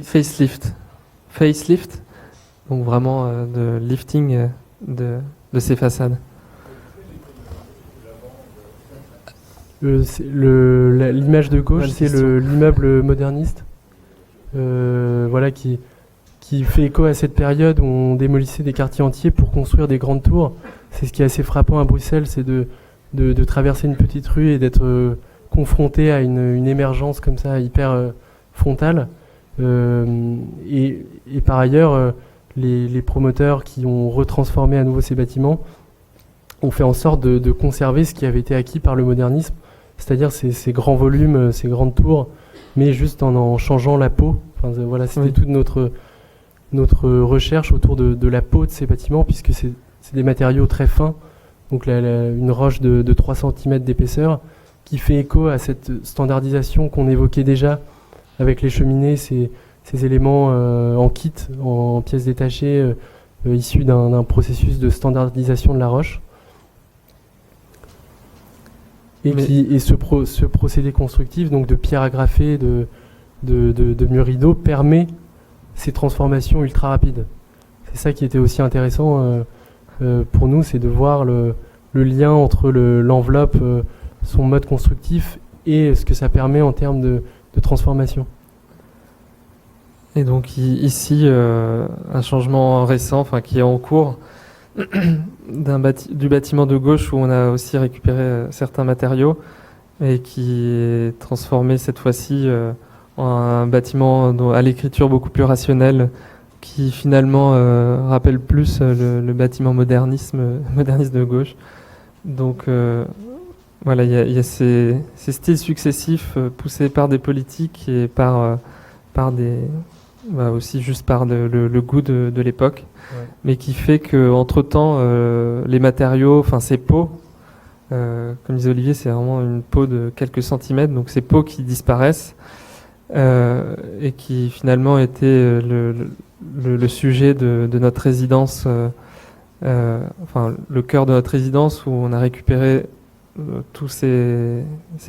facelift, donc vraiment de lifting de ces façades. L'image de gauche, c'est l'immeuble moderniste, voilà, qui fait écho à cette période où on démolissait des quartiers entiers pour construire des grandes tours. C'est ce qui est assez frappant à Bruxelles, c'est de traverser une petite rue et d'être confronté à une émergence comme ça, hyper frontale. Et par ailleurs, les promoteurs qui ont retransformé à nouveau ces bâtiments ont fait en sorte de conserver ce qui avait été acquis par le modernisme, c'est-à-dire ces grands volumes, ces grandes tours, mais juste en changeant la peau. Enfin, voilà, c'était toute notre recherche autour de la peau de ces bâtiments, puisque c'est des matériaux très fins, donc une roche de 3 cm d'épaisseur, qui fait écho à cette standardisation qu'on évoquait déjà avec les cheminées, ces éléments en kit, en pièces détachées, issus d'un processus de standardisation de la roche. Et ce procédé constructif, donc de pierre agrafée, de murs rideaux, permet ces transformations ultra rapides. C'est ça qui était aussi intéressant pour nous, c'est de voir le lien entre l'enveloppe, son mode constructif, et ce que ça permet en termes de transformation. Et donc ici, un changement récent, enfin qui est en cours, du bâtiment de gauche, où on a aussi récupéré certains matériaux et qui est transformé cette fois-ci en un bâtiment à l'écriture beaucoup plus rationnelle, qui finalement rappelle plus le bâtiment moderniste de gauche. Donc voilà, il y a ces styles successifs poussés par des politiques et par aussi juste par le goût de l'époque, ouais. Mais qui fait que entre-temps, les matériaux, enfin ces pots, comme disait Olivier, c'est vraiment une peau de quelques centimètres, donc ces pots qui disparaissent et qui finalement étaient le sujet de notre résidence, enfin le cœur de notre résidence, où on a récupéré tous ces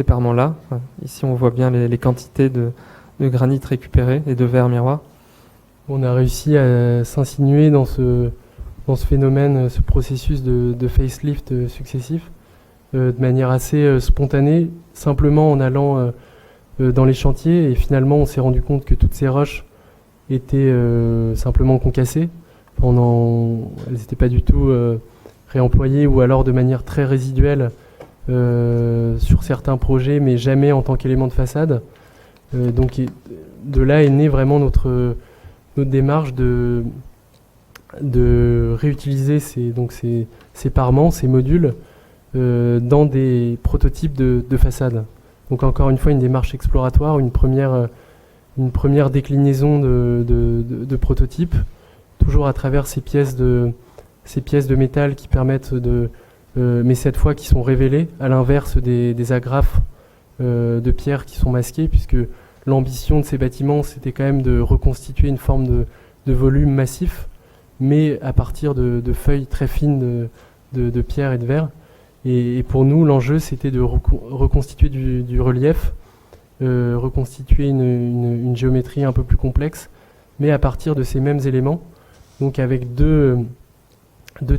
parements-là. Enfin, ici, on voit bien les quantités de granit récupéré et de verre miroir. On a réussi à s'insinuer dans ce phénomène, ce processus de facelift successif, de manière assez spontanée, simplement en allant dans les chantiers. Et finalement, on s'est rendu compte que toutes ces roches étaient simplement concassées. Elles n'étaient pas du tout réemployées, ou alors de manière très résiduelle sur certains projets, mais jamais en tant qu'élément de façade. Donc de là est née vraiment notre démarche de réutiliser ces parements, ces modules, dans des prototypes de façade. Donc encore une fois, une démarche exploratoire, une première déclinaison de prototypes, toujours à travers ces pièces de métal qui permettent mais cette fois qui sont révélées, à l'inverse des agrafes de pierre qui sont masquées, puisque l'ambition de ces bâtiments, c'était quand même de reconstituer une forme de volume massif, mais à partir de feuilles très fines de pierre et de verre. Et pour nous, l'enjeu, c'était de reconstituer du relief, reconstituer une géométrie un peu plus complexe, mais à partir de ces mêmes éléments, donc avec deux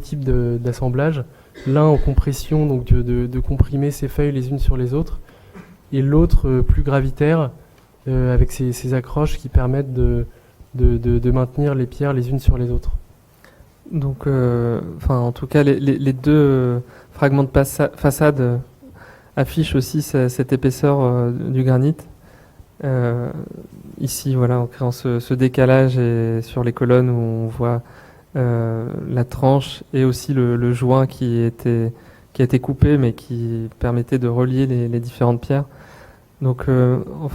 types d'assemblage, l'un en compression, donc de comprimer ces feuilles les unes sur les autres, et l'autre plus gravitaire, avec ces accroches qui permettent de maintenir les pierres les unes sur les autres. Donc, en tout cas, les deux fragments de façade affichent aussi cette épaisseur du granit. Ici, voilà, en créant ce décalage et sur les colonnes où on voit la tranche et aussi le joint qui a été coupé, mais qui permettait de relier les différentes pierres. Donc, au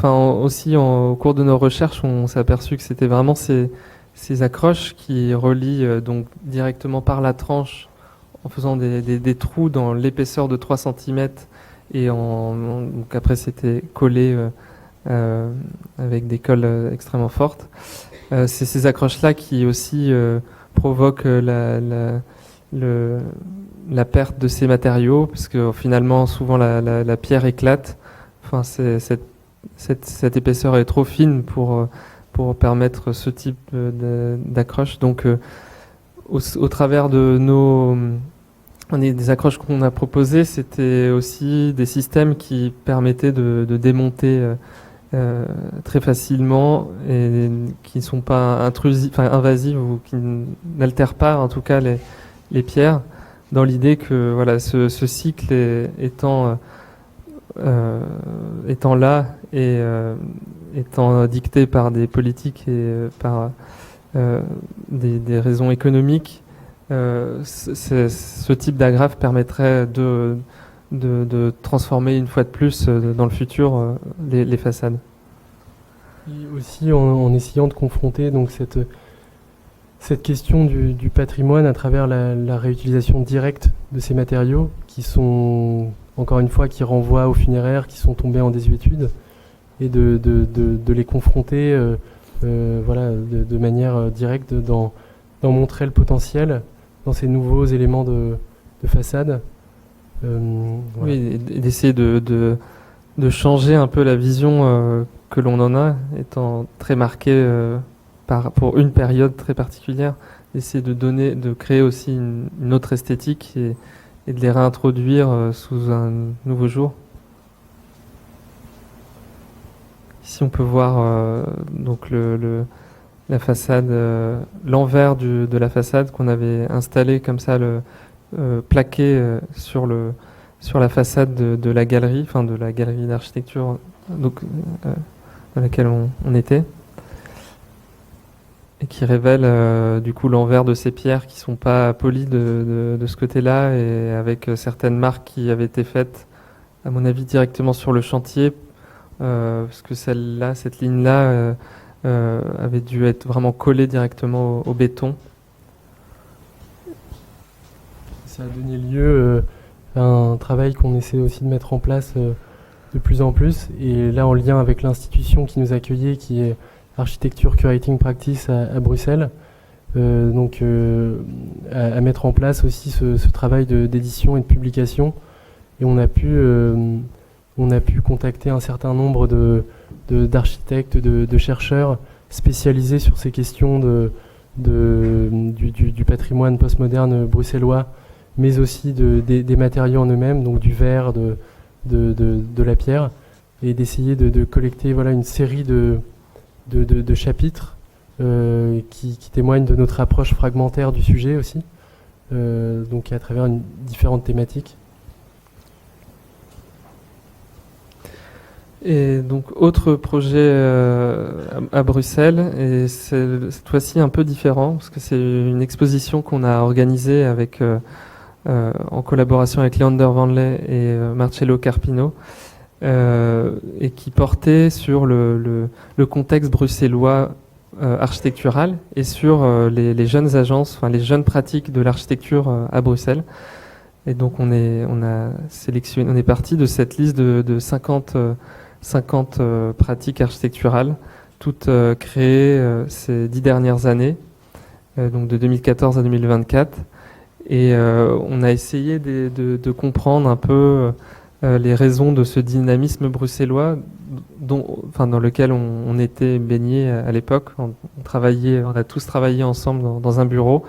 cours de nos recherches, on s'est aperçu que c'était vraiment ces accroches qui relient donc directement par la tranche en faisant des trous dans l'épaisseur de 3 cm et donc après c'était collé avec des colles extrêmement fortes. C'est ces accroches-là qui aussi provoquent la perte de ces matériaux, parce que finalement souvent la pierre éclate. Enfin, cette épaisseur est trop fine pour permettre ce type d'accroche. Donc, au travers de des accroches qu'on a proposées, c'était aussi des systèmes qui permettaient de démonter très facilement et qui ne sont pas invasives ou qui n'altèrent pas, en tout cas, les pierres, dans l'idée que voilà, ce cycle étant là et étant dicté par des politiques et par des raisons économiques, ce type d'agrafe permettrait de transformer une fois de plus dans le futur les façades. Et aussi en essayant de confronter donc cette question du patrimoine à travers la réutilisation directe de ces matériaux qui sont, encore une fois, qui renvoient aux funéraires qui sont tombés en désuétude, et de les confronter de manière directe, d'en montrer le potentiel dans ces nouveaux éléments de façade. Voilà. Oui, et d'essayer de changer un peu la vision que l'on en a, étant très marquée pour une période très particulière, essayer de créer aussi une autre esthétique et de les réintroduire sous un nouveau jour. Ici, on peut voir donc la façade, l'envers de la façade qu'on avait installé comme ça, plaqué sur la façade de la galerie, de la galerie d'architecture donc dans laquelle on était, et qui révèle du coup l'envers de ces pierres qui sont pas polies de ce côté-là, et avec certaines marques qui avaient été faites, à mon avis, directement sur le chantier, parce que cette ligne-là avait dû être vraiment collée directement au béton. Ça a donné lieu à un travail qu'on essaie aussi de mettre en place de plus en plus, et là en lien avec l'institution qui nous accueillait, qui est Architecture Curating Practice à Bruxelles, à mettre en place aussi ce travail d'édition et de publication. Et on a pu contacter un certain nombre d'architectes, de chercheurs spécialisés sur ces questions du patrimoine postmoderne bruxellois, mais aussi des matériaux en eux-mêmes, donc du verre, de la pierre, et d'essayer de collecter une série de chapitres qui témoignent de notre approche fragmentaire du sujet aussi, donc à travers différentes thématiques. Et donc, autre projet à Bruxelles, et c'est cette fois-ci un peu différent, parce que c'est une exposition qu'on a organisée avec, en collaboration avec Leander Van Ley et Marcello Carpino, et qui portait sur le contexte bruxellois architectural et sur les jeunes agences, enfin les jeunes pratiques de l'architecture à Bruxelles. Et donc, on est parti de cette liste de 50 pratiques architecturales, toutes créées ces 10 dernières années, donc de 2014 à 2024. Et on a essayé de comprendre un peu les raisons de ce dynamisme bruxellois dans lequel on était baigné à l'époque. On a tous travaillé ensemble dans un bureau.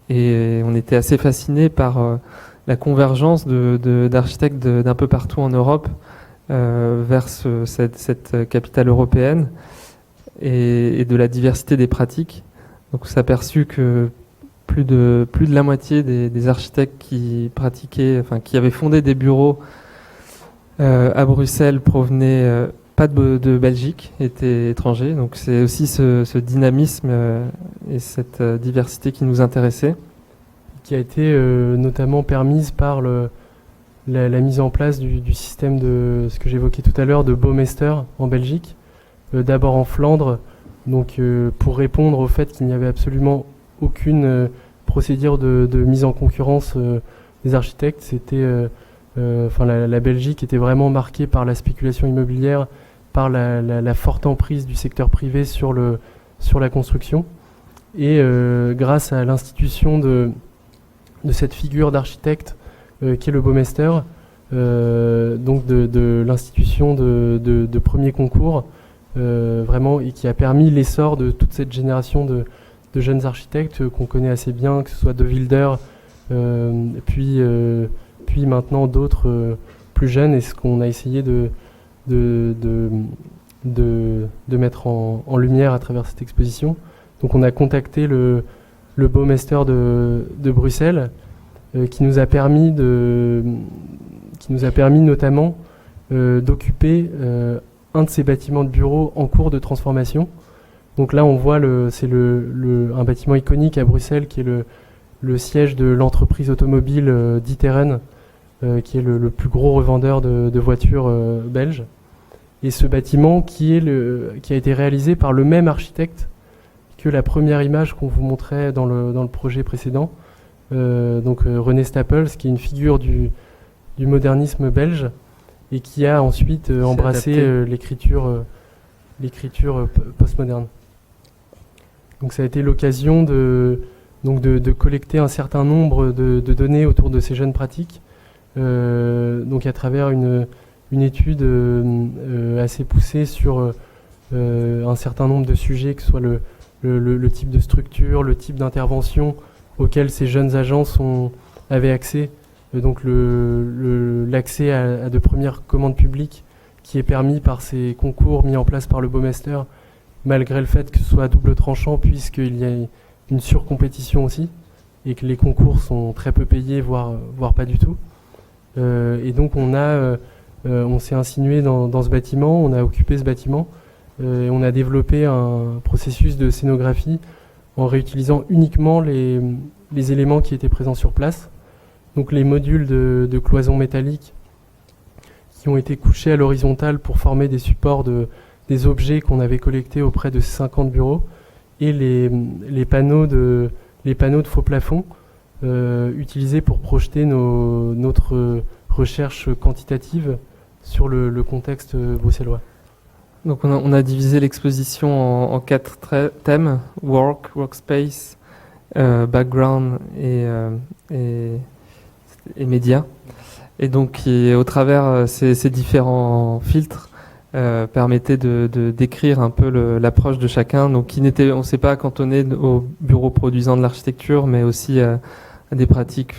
Et on était assez fascinés par la convergence d'architectes d'un peu partout en Europe vers cette capitale européenne et de la diversité des pratiques. Donc on s'est aperçu que plus de la moitié des architectes qui avaient fondé des bureaux à Bruxelles provenaient pas de Belgique, étaient étrangers. Donc c'est aussi ce dynamisme et cette diversité qui nous intéressait. Qui a été notamment permise par la mise en place du système de ce que j'évoquais tout à l'heure de Baumeister en Belgique, d'abord en Flandre, donc pour répondre au fait qu'il n'y avait absolument aucune procédure de mise en concurrence des architectes. C'était, la Belgique était vraiment marquée par la spéculation immobilière, par la forte emprise du secteur privé sur la construction, et grâce à l'institution de cette figure d'architecte qui est le Baumeister, donc de l'institution de premier concours, vraiment, et qui a permis l'essor de toute cette génération de jeunes architectes qu'on connaît assez bien, que ce soit De Wilder, puis maintenant d'autres plus jeunes, et ce qu'on a essayé de mettre en lumière à travers cette exposition. Donc on a contacté le Baumeister de Bruxelles, qui nous a permis notamment d'occuper un de ces bâtiments de bureaux en cours de transformation. Donc là, on voit c'est un bâtiment iconique à Bruxelles qui est le siège de l'entreprise automobile d'Iteren, qui est le plus gros revendeur de voitures belge. Et ce bâtiment qui a été réalisé par le même architecte que la première image qu'on vous montrait dans le projet précédent, donc René Stapels, qui est une figure du modernisme belge et qui a ensuite embrassé l'écriture postmoderne. Donc ça a été l'occasion de collecter un certain nombre de données autour de ces jeunes pratiques, donc à travers une étude assez poussée sur un certain nombre de sujets, que ce soit le type de structure, le type d'intervention auquel ces jeunes agences avaient accès, donc l'accès à de premières commandes publiques qui est permis par ces concours mis en place par le Baumeister, malgré le fait que ce soit à double tranchant, puisqu'il y a une surcompétition aussi, et que les concours sont très peu payés, voire pas du tout. Et donc on s'est insinué dans ce bâtiment, on a occupé ce bâtiment, et on a développé un processus de scénographie en réutilisant uniquement les éléments qui étaient présents sur place. Donc les modules de cloisons métalliques qui ont été couchés à l'horizontale pour former des supports des objets qu'on avait collectés auprès de ces 50 bureaux, et les panneaux de faux plafond utilisés pour projeter notre recherche quantitative sur le contexte bruxellois. Donc on a divisé l'exposition en 4 thèmes: work, workspace, background et médias. Et donc au travers ces différents filtres, permettait de décrire un peu l'approche de chacun, donc on ne s'est pas cantonné au bureau produisant de l'architecture, mais aussi à des pratiques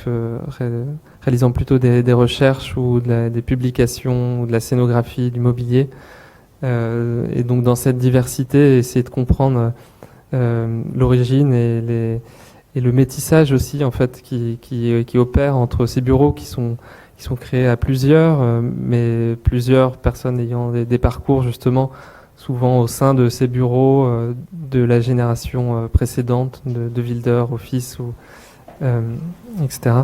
réalisant plutôt des recherches ou des publications ou de la scénographie, du mobilier. Et donc dans cette diversité, essayer de comprendre l'origine et le métissage aussi en fait qui opère entre ces bureaux qui sont créés à plusieurs, mais plusieurs personnes ayant des parcours justement souvent au sein de ces bureaux de la génération précédente de Wilder, Office, etc.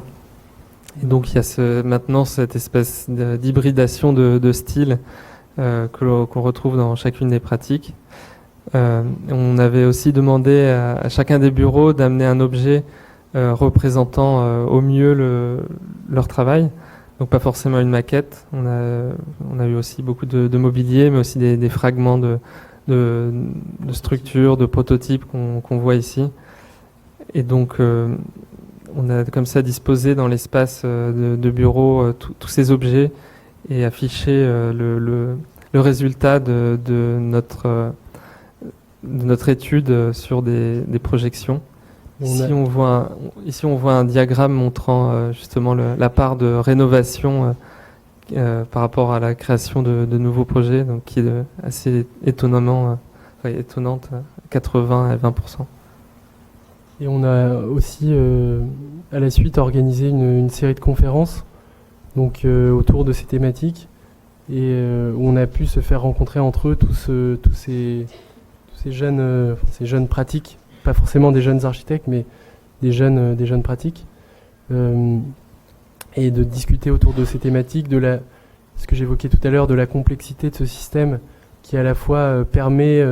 Et donc il y a maintenant cette espèce d'hybridation de styles qu'on retrouve dans chacune des pratiques. On avait aussi demandé à chacun des bureaux d'amener un objet représentant au mieux leur travail. Donc pas forcément une maquette. On a eu aussi beaucoup de mobilier, mais aussi des fragments de structures, de prototypes qu'on voit ici. Et donc on a comme ça disposé dans l'espace de bureau tous ces objets et affiché le résultat de notre étude sur des projections. Ici on voit un diagramme montrant justement la part de rénovation par rapport à la création de nouveaux projets, donc qui est assez étonnante, 80 à 20%. Et on a aussi à la suite organisé une série de conférences donc, autour de ces thématiques et où on a pu se faire rencontrer entre eux tous ces jeunes pratiques, pas forcément des jeunes architectes, mais des jeunes pratiques, et de discuter autour de ces thématiques, ce que j'évoquais tout à l'heure, de la complexité de ce système qui à la fois permet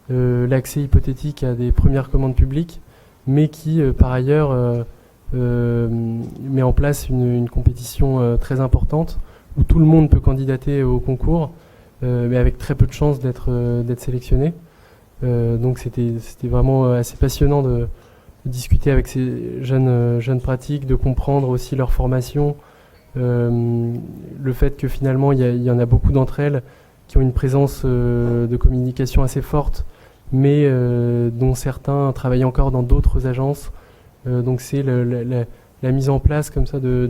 l'accès hypothétique à des premières commandes publiques, mais qui par ailleurs met en place une compétition très importante où tout le monde peut candidater au concours, mais avec très peu de chances d'être sélectionné. Donc c'était vraiment assez passionnant de discuter avec ces jeunes pratiques, de comprendre aussi leur formation, le fait que finalement il y en a beaucoup d'entre elles qui ont une présence de communication assez forte, mais dont certains travaillent encore dans d'autres agences. Donc c'est la mise en place comme ça de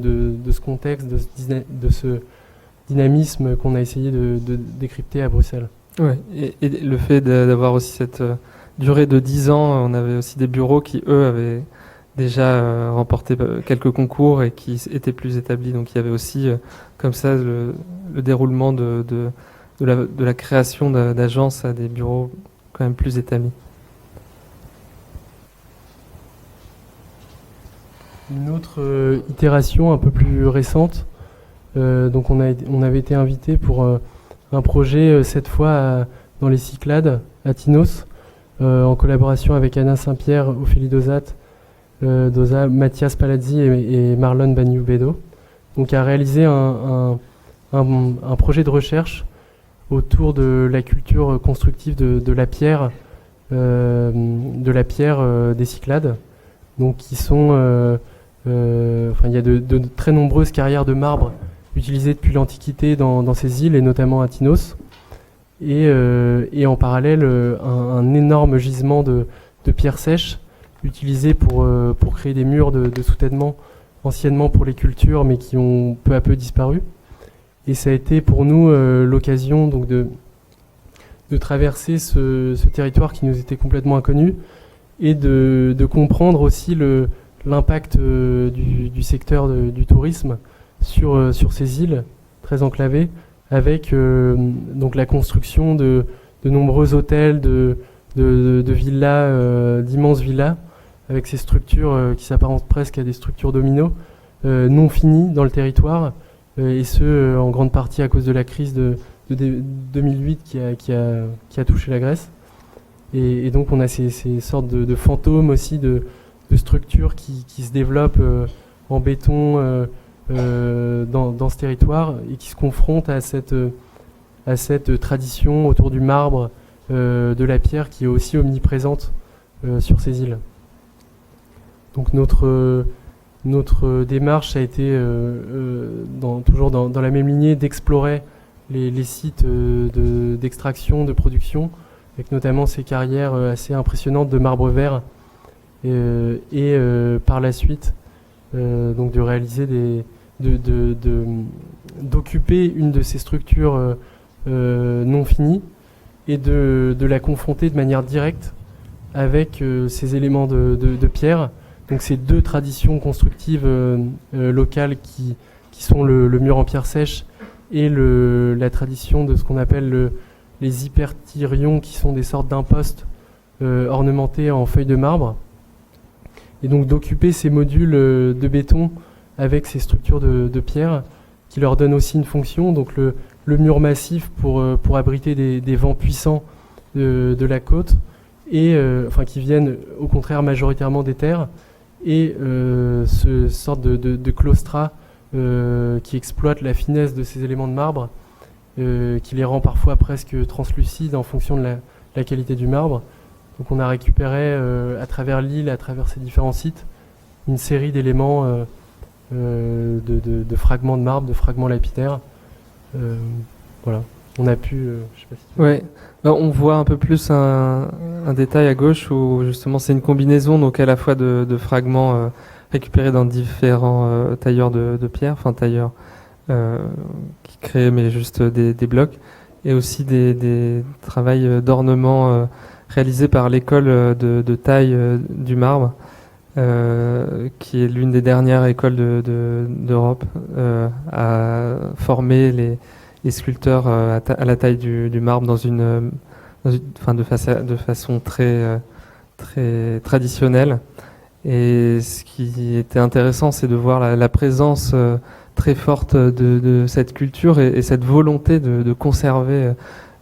ce contexte, de ce dynamisme qu'on a essayé de décrypter à Bruxelles. Ouais, et le fait d'avoir aussi cette durée de 10 ans, on avait aussi des bureaux qui, eux, avaient déjà remporté quelques concours et qui étaient plus établis. Donc il y avait aussi, comme ça, le déroulement de la création d'agences à des bureaux quand même plus établis. Une autre itération un peu plus récente, donc on avait été invité pour un projet cette fois dans les Cyclades à Tinos, en collaboration avec Anna Saint-Pierre, Ophélie Dozat, Mathias Palazzi et Marlon Bagnou-Bedo. Donc à réaliser un projet de recherche autour de la culture constructive de la pierre, des Cyclades, donc qui sont il y a de très nombreuses carrières de marbre utilisées depuis l'Antiquité dans ces îles, et notamment à Tinos. Et en parallèle, un énorme gisement de pierres sèches utilisées pour créer des murs de soutènement, anciennement pour les cultures, mais qui ont peu à peu disparu. Et ça a été pour nous l'occasion donc de traverser ce territoire qui nous était complètement inconnu, et de comprendre aussi l'impact du secteur du tourisme sur ces îles très enclavées, avec donc la construction de nombreux hôtels, de villas, d'immenses villas, avec ces structures qui s'apparentent presque à des structures dominos, non finies dans le territoire, et ce en grande partie à cause de la crise de 2008 qui a touché la Grèce. Et donc on a ces sortes de fantômes aussi de structures qui se développent en béton dans ce territoire, et qui se confrontent à cette tradition autour du marbre, de la pierre, qui est aussi omniprésente sur ces îles. Donc notre démarche a été toujours dans la même lignée, d'explorer les sites d'extraction, de production, avec notamment ces carrières assez impressionnantes de marbre vert, et par la suite donc de réaliser d'occuper une de ces structures non finies et de la confronter de manière directe avec ces éléments de pierre. Donc ces deux traditions constructives locales qui sont le mur en pierre sèche et la tradition de ce qu'on appelle les hypertyrions, qui sont des sortes d'impostes ornementés en feuilles de marbre. Et donc d'occuper ces modules de béton avec ces structures de pierre qui leur donnent aussi une fonction. Donc le mur massif pour abriter des vents puissants de la côte, et qui viennent au contraire majoritairement des terres, et ce sorte de claustra qui exploite la finesse de ces éléments de marbre, qui les rend parfois presque translucides en fonction de la qualité du marbre. Donc on a récupéré à travers l'île, à travers ces différents sites, une série d'éléments de fragments de marbre, de fragments lapidaires. Voilà, on a pu... je sais pas si tu veux. Ouais. Alors, on voit un peu plus un détail à gauche où justement c'est une combinaison donc à la fois de fragments récupérés dans différents tailleurs de pierre, enfin tailleurs qui créent mais juste des blocs, et aussi des travails d'ornement réalisés par l'école de taille du marbre, qui est l'une des dernières écoles d'Europe à former les sculpteurs à la taille du marbre de façon très traditionnelle. Et ce qui était intéressant, c'est de voir la présence très forte de cette culture et cette volonté de conserver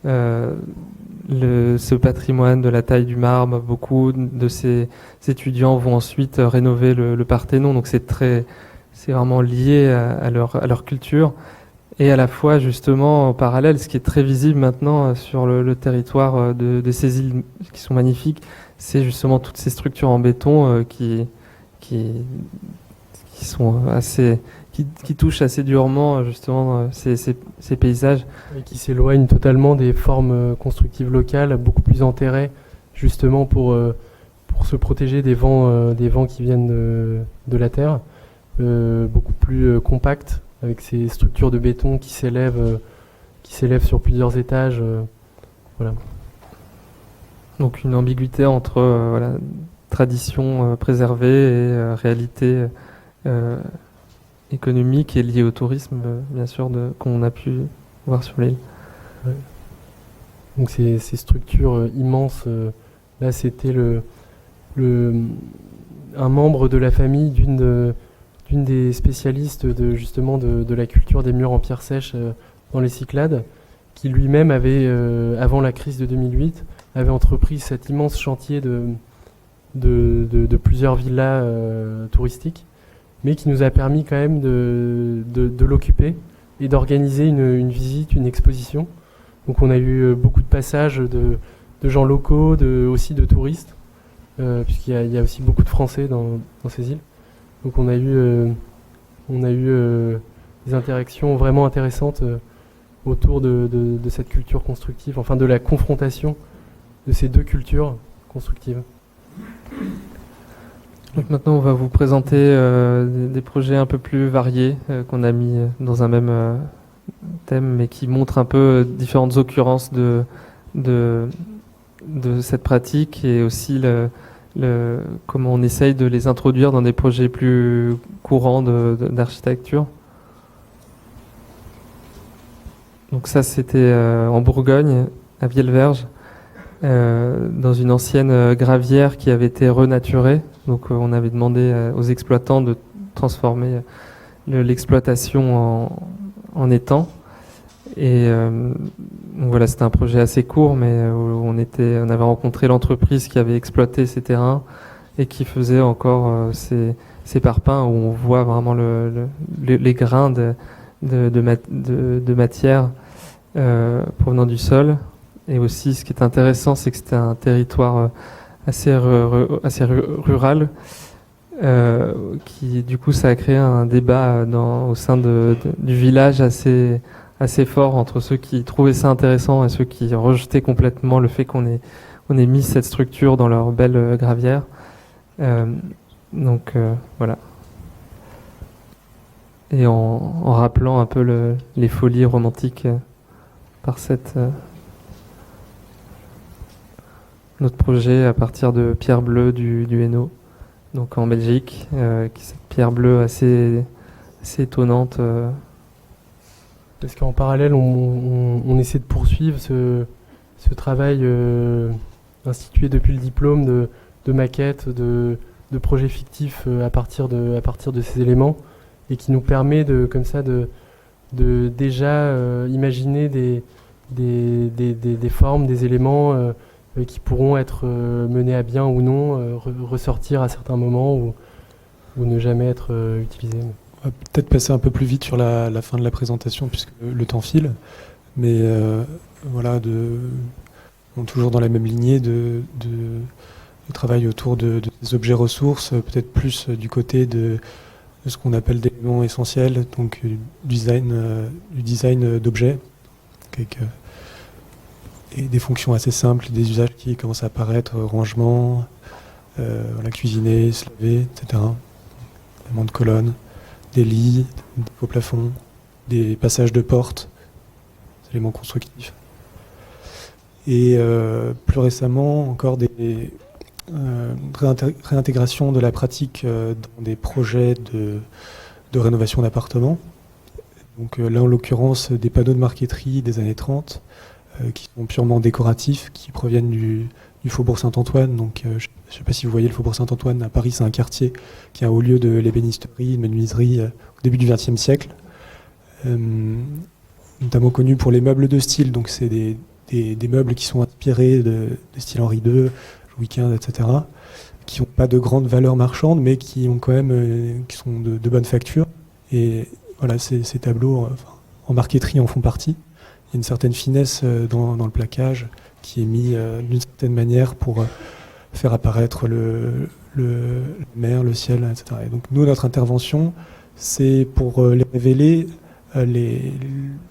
ce patrimoine de la taille du marbre. Beaucoup de ces étudiants vont ensuite rénover le Parthénon, donc c'est vraiment lié à leur culture. Et à la fois, justement, en parallèle, ce qui est très visible maintenant sur le territoire de ces îles qui sont magnifiques, c'est justement toutes ces structures en béton qui sont qui touchent assez durement justement ces paysages. Et qui s'éloignent totalement des formes constructives locales, beaucoup plus enterrées, justement pour se protéger des vents qui viennent de la terre, beaucoup plus compactes, avec ces structures de béton qui s'élèvent sur plusieurs étages. Voilà. Donc une ambiguïté entre tradition préservée et réalité économique et liée au tourisme, bien sûr, qu'on a pu voir sur l'île. Ouais. Donc ces structures immenses, là c'était un membre de la famille d'une des spécialistes de la culture des murs en pierre sèche dans les Cyclades, qui lui-même avait, avant la crise de 2008, avait entrepris cet immense chantier de plusieurs villas touristiques, mais qui nous a permis quand même de l'occuper et d'organiser une visite, une exposition. Donc on a eu beaucoup de passages de gens locaux, aussi de touristes, puisqu'il y a aussi beaucoup de Français dans ces îles. Donc on a eu des interactions vraiment intéressantes autour de cette culture constructive, enfin de la confrontation de ces deux cultures constructives. Donc maintenant on va vous présenter des projets un peu plus variés qu'on a mis dans un même thème, mais qui montrent un peu différentes occurrences de cette pratique, et aussi comment on essaye de les introduire dans des projets plus courants d'architecture. Donc ça c'était en Bourgogne, à Vielverge, dans une ancienne gravière qui avait été renaturée. Donc on avait demandé aux exploitants de transformer l'exploitation en étang. Et donc voilà, c'était un projet assez court, mais où on avait rencontré l'entreprise qui avait exploité ces terrains et qui faisait encore ces parpaings, où on voit vraiment les grains de matière provenant du sol. Et aussi, ce qui est intéressant, c'est que c'était un territoire assez rural, qui du coup ça a créé un débat au sein du village assez assez fort entre ceux qui trouvaient ça intéressant et ceux qui rejetaient complètement le fait qu'on ait mis cette structure dans leur belle gravière. Donc voilà. Et en rappelant un peu les folies romantiques par notre projet à partir de pierre bleue du Hainaut, donc en Belgique, qui est cette pierre bleue assez étonnante. Parce qu'en parallèle, on essaie de poursuivre ce travail institué depuis le diplôme de maquettes, de projets fictifs à partir de ces éléments, et qui nous permet comme ça de déjà imaginer des formes, des éléments qui pourront être menés à bien ou non, ressortir à certains moments ou ne jamais être utilisés. On va peut-être passer un peu plus vite sur la fin de la présentation puisque le temps file, mais voilà, toujours dans la même lignée de travail autour des objets ressources, peut-être plus du côté de ce qu'on appelle des éléments essentiels, donc du design d'objets, avec et des fonctions assez simples, des usages qui commencent à apparaître, rangement, cuisiner, se laver, etc. Éléments de colonnes, des lits, des faux plafonds, des passages de portes, des éléments constructifs. Et plus récemment, encore des réintégration de la pratique dans des projets de rénovation d'appartements. Donc là, en l'occurrence, des panneaux de marqueterie des années 30, qui sont purement décoratifs, qui proviennent du Faubourg Saint-Antoine. Donc, je ne sais pas si vous voyez le Faubourg Saint-Antoine, à Paris, c'est un quartier qui est un haut lieu de l'ébénisterie, de menuiserie au début du XXe siècle, notamment connu pour les meubles de style. Donc, c'est des meubles qui sont inspirés de style Henri II, Louis XV, etc., qui n'ont pas de grande valeur marchande, mais qui ont quand même, qui sont de bonne facture. Et voilà, ces tableaux en marqueterie en font partie. Il y a une certaine finesse dans le plaquage qui est mis d'une certaine manière pour faire apparaître la mer, le ciel, etc. Et donc nous, notre intervention, c'est pour les révéler,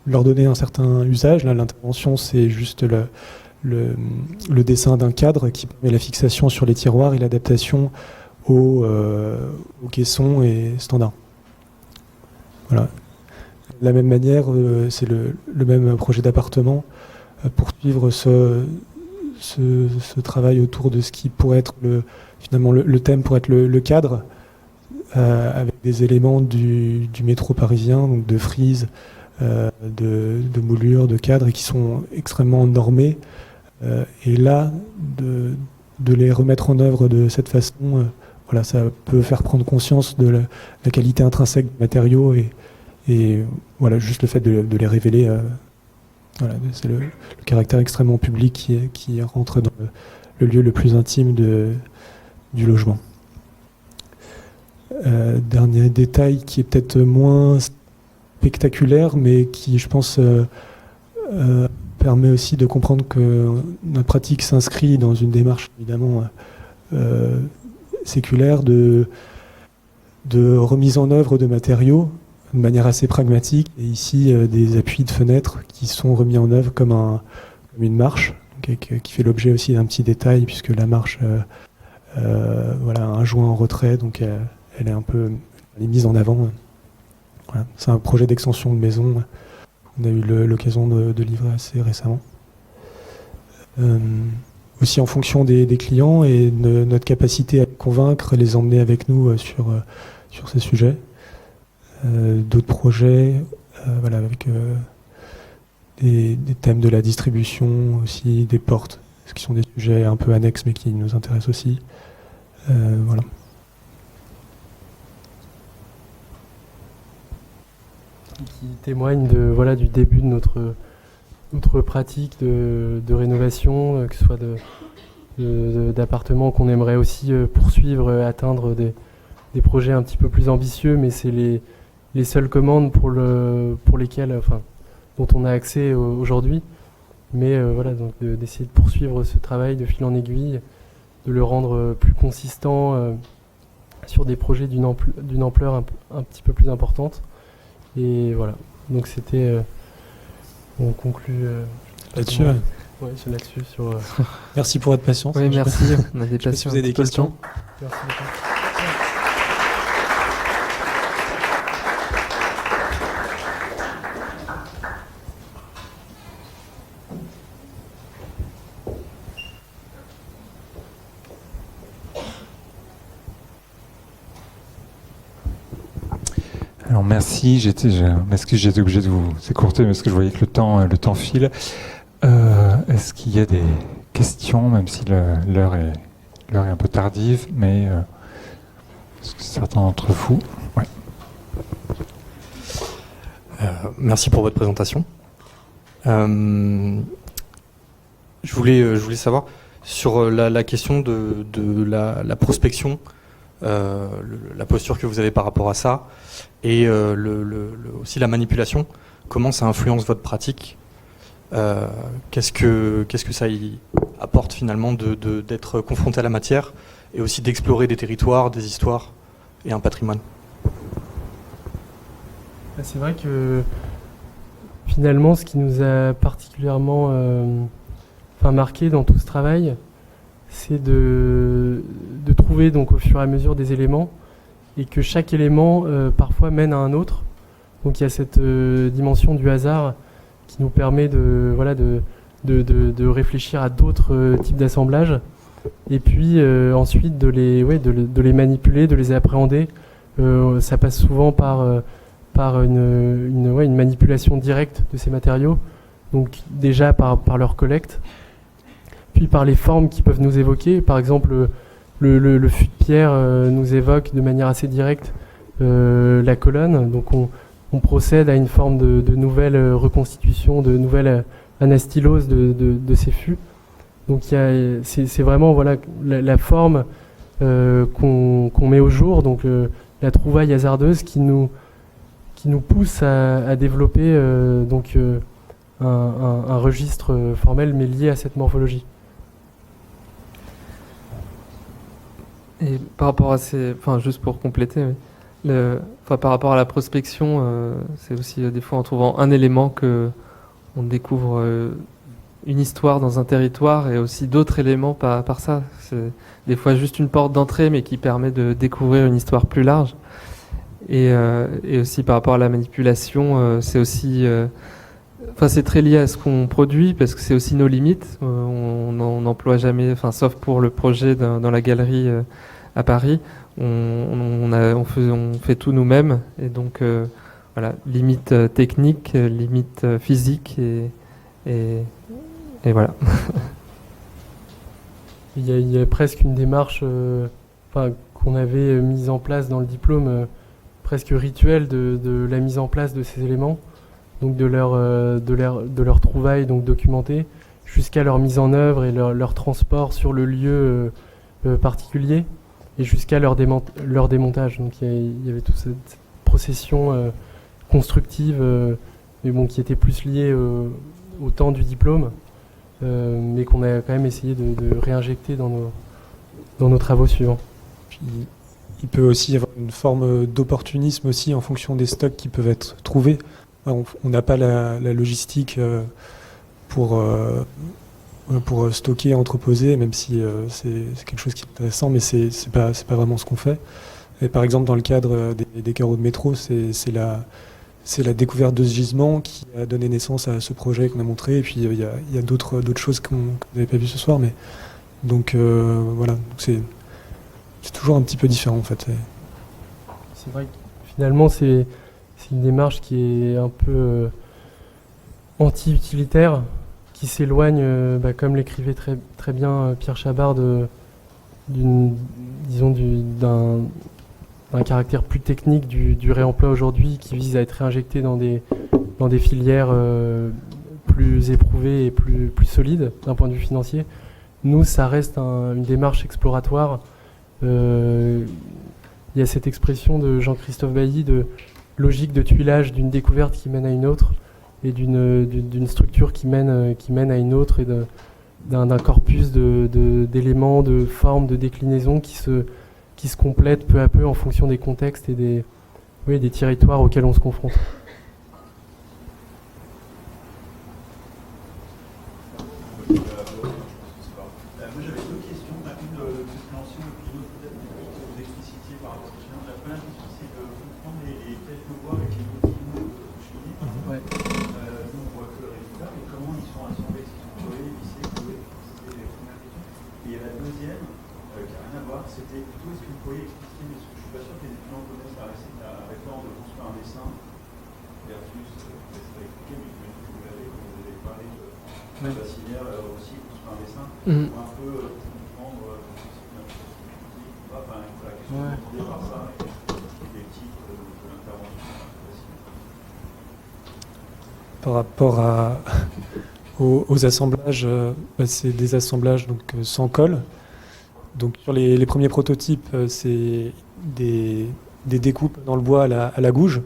leur donner un certain usage. Là, l'intervention, c'est juste le dessin d'un cadre qui permet la fixation sur les tiroirs et l'adaptation aux caissons et standards. Voilà. De la même manière, c'est le même projet d'appartement pour suivre ce travail autour de ce qui pourrait être finalement le thème pourrait être le cadre, avec des éléments du métro parisien, donc de frises, de moulures, de cadres, et qui sont extrêmement normés. Et là, de les remettre en œuvre de cette façon, voilà, ça peut faire prendre conscience de la qualité intrinsèque des matériaux et voilà, juste le fait de les révéler, voilà, c'est le caractère extrêmement public qui rentre dans le lieu le plus intime du logement. Dernier détail qui est peut-être moins spectaculaire, mais qui, je pense, permet aussi de comprendre que notre pratique s'inscrit dans une démarche évidemment séculaire de remise en œuvre de matériaux de manière assez pragmatique. Et ici, des appuis de fenêtres qui sont remis en œuvre comme une marche, donc, qui fait l'objet aussi d'un petit détail, puisque la marche voilà, a un joint en retrait, donc elle est mise en avant. Voilà. C'est un projet d'extension de maison. On a eu l'occasion de livrer assez récemment. Aussi en fonction des clients et de notre capacité à les convaincre, les emmener avec nous sur ces sujets. D'autres projets, voilà, avec des thèmes de la distribution aussi, des portes, ce qui sont des sujets un peu annexes mais qui nous intéressent aussi. Voilà. Qui témoigne du début de notre pratique de rénovation, que ce soit d'appartements qu'on aimerait aussi poursuivre, atteindre des projets un petit peu plus ambitieux, mais c'est les seules commandes pour lesquelles, dont on a accès aujourd'hui. Mais voilà, donc d'essayer de poursuivre ce travail de fil en aiguille, de le rendre plus consistant sur des projets d'une ampleur un petit peu plus importante. Et voilà, donc c'était on conclut Là-dessus, ouais, c'est là-dessus. Sur, merci pour votre patience. Oui, merci. On a Je sais pas dépassé si vous avez un des petit peu le questions. temps. merci beaucoup. Alors merci, je m'excuse, j'étais obligé de vous écourter parce que je voyais que le temps file. Est-ce qu'il y a des questions, même si l'heure est un peu tardive, mais est-ce que certains d'entre vous... Ouais. Merci pour votre présentation. Je voulais savoir sur la question de la prospection, la posture que vous avez par rapport à ça, et aussi la manipulation. Comment ça influence votre pratique? Qu'est-ce que ça y apporte finalement d'être confronté à la matière et aussi d'explorer des territoires, des histoires et un patrimoine? C'est vrai que finalement, ce qui nous a particulièrement marqué dans tout ce travail, c'est de trouver donc au fur et à mesure des éléments et que chaque élément parfois mène à un autre. Donc il y a cette dimension du hasard qui nous permet de réfléchir à d'autres types d'assemblages et puis ensuite de les manipuler, de les appréhender. Ça passe souvent par une manipulation directe de ces matériaux, donc déjà par leur collecte, puis par les formes qui peuvent nous évoquer. Par exemple, le fût de pierre nous évoque de manière assez directe la colonne, donc on procède à une forme de nouvelle reconstitution, de nouvelle anastylose de ces fûts. Donc c'est vraiment la forme qu'on met au jour, donc la trouvaille hasardeuse qui nous pousse à développer un registre formel mais lié à cette morphologie. Et par rapport à juste pour compléter, oui, par rapport à la prospection, c'est aussi des fois en trouvant un élément que on découvre une histoire dans un territoire et aussi d'autres éléments par ça. C'est des fois juste une porte d'entrée mais qui permet de découvrir une histoire plus large. Et aussi par rapport à la manipulation, c'est aussi, c'est très lié à ce qu'on produit parce que c'est aussi nos limites. On n'emploie jamais, sauf pour le projet dans la galerie à Paris, on fait tout nous-mêmes et donc limite technique, limite physique et voilà. Il y a presque une démarche qu'on avait mise en place dans le diplôme, presque rituelle de la mise en place de ces éléments, donc de leur trouvaille donc documentée, jusqu'à leur mise en œuvre et leur transport sur le lieu particulier, et jusqu'à leur démontage. Donc il y avait toute cette procession constructive, mais qui était plus liée au temps du diplôme, mais qu'on a quand même essayé de réinjecter dans nos travaux suivants. Puis, il peut aussi y avoir une forme d'opportunisme aussi en fonction des stocks qui peuvent être trouvés. On n'a pas la logistique pour stocker, entreposer, même si c'est quelque chose qui est intéressant, mais c'est pas vraiment ce qu'on fait. Et par exemple, dans le cadre des carreaux de métro, c'est la découverte de ce gisement qui a donné naissance à ce projet qu'on a montré. Et puis il y a d'autres choses que vous n'avez pas vues ce soir, mais donc voilà, c'est toujours un petit peu différent en fait. C'est vrai que finalement c'est une démarche qui est un peu anti-utilitaire, qui s'éloigne, comme l'écrivait très, très bien Pierre Chabard, d'un caractère plus technique du réemploi aujourd'hui, qui vise à être réinjecté dans des filières plus éprouvées et plus solides d'un point de vue financier. Nous, ça reste une démarche exploratoire. Il y a cette expression de Jean-Christophe Bailly de logique de tuilage d'une découverte qui mène à une autre et d'une structure qui mène à une autre et d'un corpus d'éléments, de formes, de déclinaisons qui se complètent peu à peu en fonction des contextes et des territoires auxquels on se confronte. Par rapport aux assemblages, c'est des assemblages donc, sans colle. Donc, sur les premiers prototypes, c'est des découpes dans le bois à la gouge,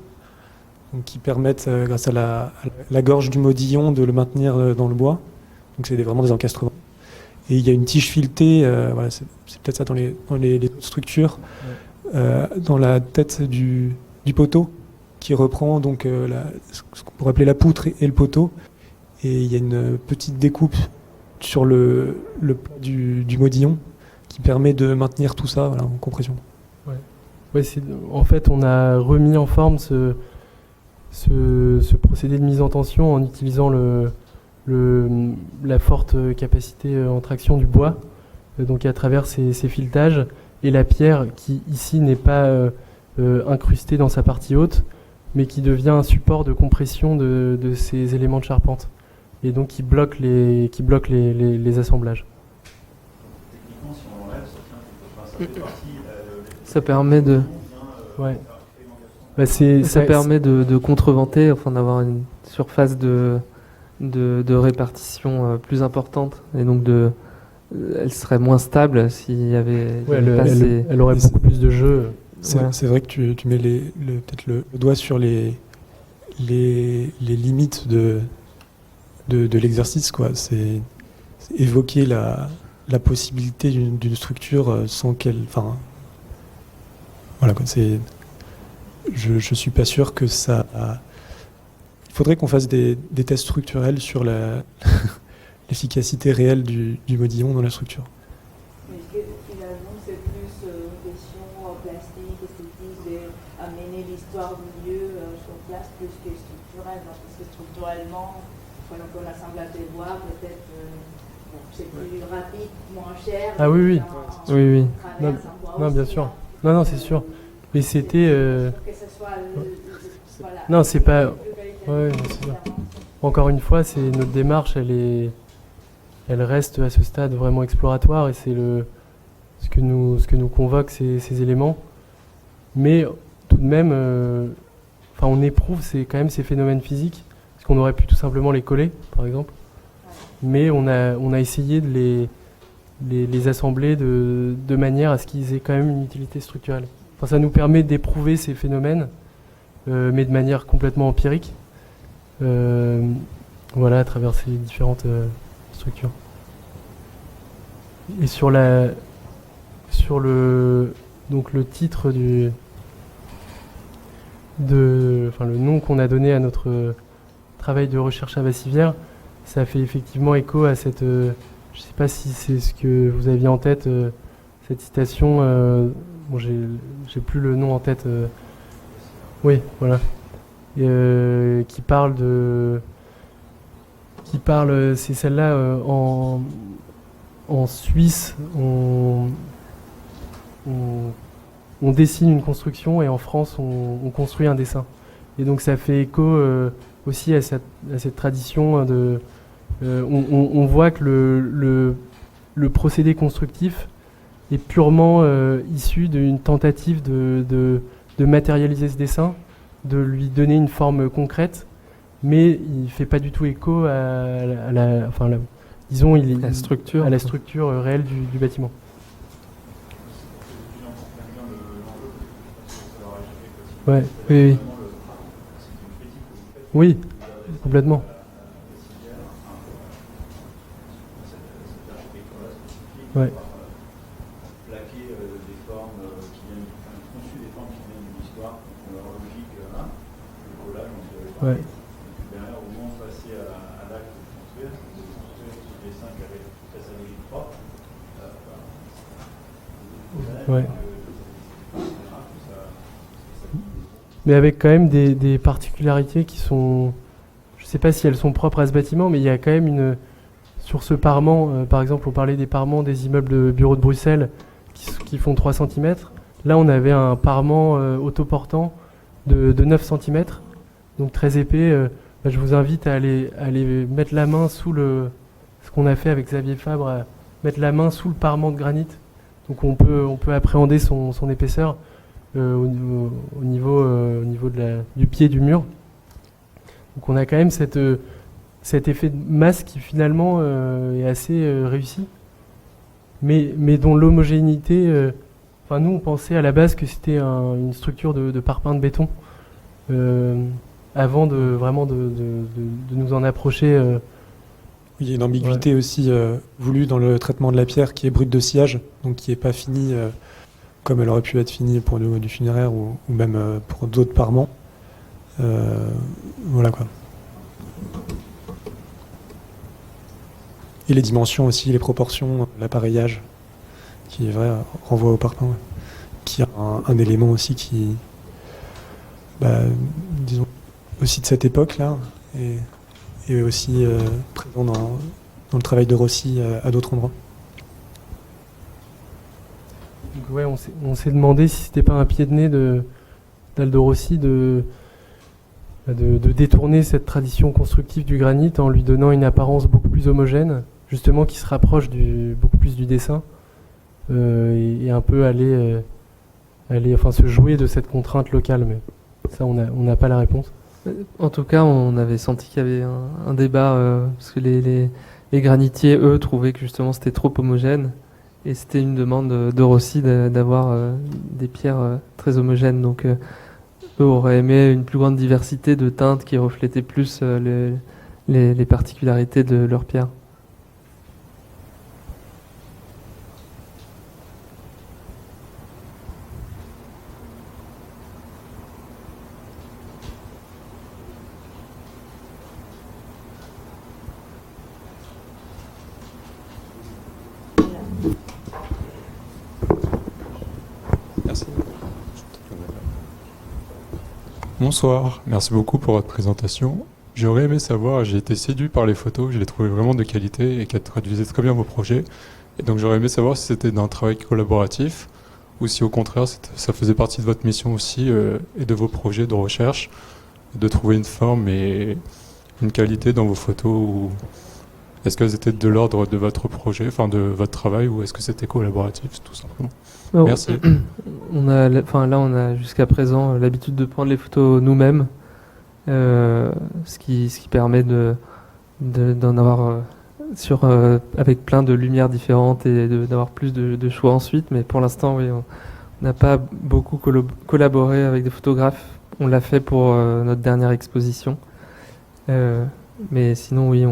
donc, qui permettent, grâce à la gorge du modillon, de le maintenir dans le bois. Donc c'est vraiment des encastrements. Et il y a une tige filetée, voilà, c'est peut-être ça dans les autres structures, dans la tête du poteau, qui reprend donc ce qu'on pourrait appeler la poutre et le poteau. Et il y a une petite découpe sur le plat du modillon qui permet de maintenir tout ça, voilà, en compression. Ouais, en fait, on a remis en forme ce procédé de mise en tension en utilisant la forte capacité en traction du bois, donc à travers ces filetages, et la pierre qui ici n'est pas incrustée dans sa partie haute, mais qui devient un support de compression de ces éléments de charpente, et donc qui bloque les assemblages. Ça permet de... Ouais. Ça permet de contreventer, enfin d'avoir une surface de répartition plus importante, et donc elle serait moins stable s'il y avait elle aurait beaucoup plus de jeu. C'est vrai que tu mets peut-être le doigt sur les limites de l'exercice, quoi. C'est évoquer la possibilité d'une structure sans qu'elle... Enfin, voilà, quoi. Je suis pas sûr que ça... Il faudrait qu'on fasse des tests structurels sur l'efficacité réelle du modillon dans la structure. Mais est-ce que finalement c'est plus une question plastique, esthétique, d'amener l'histoire du lieu sur place plus que structurelle? Parce que structurellement, quand on assemblage des bois, peut-être c'est plus rapide, moins cher. Ah oui. Oui. Non, bien sûr. Non, c'est sûr. Mais c'était... Que ce soit voilà. Non, c'est pas... Ouais, c'est sûr. Encore une fois, c'est notre démarche, elle reste à ce stade vraiment exploratoire, et c'est ce que nous convoque ces éléments. Mais tout de même, on éprouve quand même ces phénomènes physiques, parce qu'on aurait pu tout simplement les coller, par exemple. Mais on a essayé de les assembler de manière à ce qu'ils aient quand même une utilité structurelle. Enfin, ça nous permet d'éprouver ces phénomènes, mais de manière complètement empirique. Voilà, à travers ces différentes structures. Et sur le titre le nom qu'on a donné à notre travail de recherche invasivière, ça fait effectivement écho à cette, je ne sais pas si c'est ce que vous aviez en tête, cette citation, bon, j'ai plus le nom en tête, oui, voilà. Qui parle, c'est celle-là, en Suisse, on dessine une construction, et en France, on construit un dessin. Et donc ça fait écho aussi à cette tradition de... on voit que le procédé constructif est purement issu d'une tentative de matérialiser ce dessin, de lui donner une forme concrète, mais il ne fait pas du tout écho à la structure réelle du bâtiment. Ouais, oui. Oui, complètement. Ouais. Ouais. Ouais. Mais avec quand même des particularités qui sont, je ne sais pas si elles sont propres à ce bâtiment, mais il y a quand même sur ce parement, par exemple, on parlait des parements des immeubles de bureaux de Bruxelles qui font 3 cm. Là, on avait un parement autoportant de 9 cm, donc très épais. Je vous invite à aller mettre la main sous ce qu'on a fait avec Xavier Fabre, à mettre la main sous le parement de granit. Donc on peut appréhender son épaisseur au niveau du pied du mur. Donc on a quand même cet effet de masse qui finalement est assez réussi, mais dont l'homogénéité, nous on pensait à la base que c'était une structure de parpaing de béton, avant de nous en approcher. Il y a une ambiguïté aussi voulue dans le traitement de la pierre qui est brute de sciage, donc qui n'est pas finie comme elle aurait pu être finie pour du funéraire ou même pour d'autres parements. Voilà quoi. Et les dimensions aussi, les proportions, l'appareillage, qui est vrai, renvoie au parpaing, ouais. Qui est un élément aussi qui, disons, aussi de cette époque-là, et aussi présent dans le travail de Rossi à d'autres endroits. Donc ouais, on s'est demandé si c'était pas un pied de nez d'Aldo Rossi de détourner cette tradition constructive du granit en lui donnant une apparence beaucoup plus homogène, justement qui se rapproche beaucoup plus du dessin, et un peu se jouer de cette contrainte locale. Mais ça, on n'a pas la réponse. En tout cas, on avait senti qu'il y avait un débat, parce que les granitiers, eux, trouvaient que justement c'était trop homogène, et c'était une demande de Rossi d'avoir des pierres très homogènes. Donc eux auraient aimé une plus grande diversité de teintes qui reflétaient plus les particularités de leurs pierres. Bonsoir, merci beaucoup pour votre présentation. J'aurais aimé savoir, j'ai été séduit par les photos, je les trouvais vraiment de qualité et qu'elles traduisaient très bien vos projets. Et donc j'aurais aimé savoir si c'était d'un travail collaboratif ou si au contraire ça faisait partie de votre mission aussi et de vos projets de recherche, de trouver une forme et une qualité dans vos photos. Ou est-ce qu'elles étaient de l'ordre de votre projet, enfin de votre travail, ou est-ce que c'était collaboratif tout simplement? Merci. On a jusqu'à présent l'habitude de prendre les photos nous-mêmes, ce qui permet d'en avoir avec plein de lumières différentes et d'avoir plus de choix ensuite. Mais pour l'instant, oui, on n'a pas beaucoup collaboré avec des photographes. On l'a fait pour notre dernière exposition. Mais sinon, oui,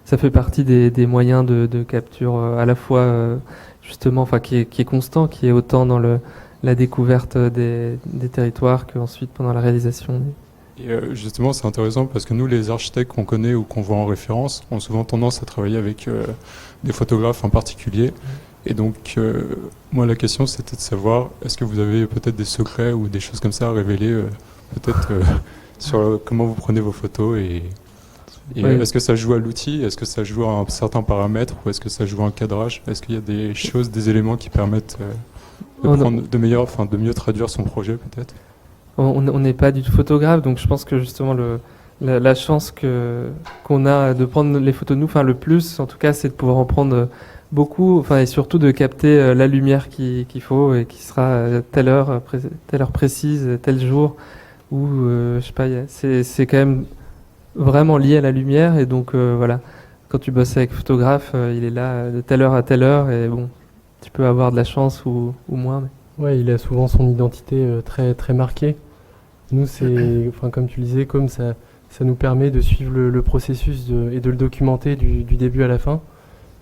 ça fait partie des moyens de capture à la fois justement, qui est constant, qui est autant dans la découverte des territoires qu'ensuite pendant la réalisation. Et justement, c'est intéressant parce que nous, les architectes qu'on connaît ou qu'on voit en référence, ont souvent tendance à travailler avec des photographes en particulier. Et donc, moi, la question, c'était de savoir, est-ce que vous avez peut-être des secrets ou des choses comme ça à révéler, peut-être sur comment vous prenez vos photos et oui. Est-ce que ça joue à l'outil? Est-ce que ça joue à un certain paramètre? Ou est-ce que ça joue à un cadrage? Est-ce qu'il y a des choses, des éléments qui permettent de mieux traduire son projet peut-être? On n'est pas du tout photographe, donc je pense que justement la chance qu'on a de prendre les photos de nous, le plus en tout cas, c'est de pouvoir en prendre beaucoup, et surtout de capter la lumière qu'il faut et qui sera à telle heure précise, tel jour, ou je sais pas, c'est quand même vraiment lié à la lumière, et donc voilà, quand tu bosses avec photographe, il est là de telle heure à telle heure, et bon, tu peux avoir de la chance ou moins. Mais... Ouais, il a souvent son identité très très marquée. Nous, c'est, comme tu le disais, comme ça nous permet de suivre le processus et de le documenter du début à la fin,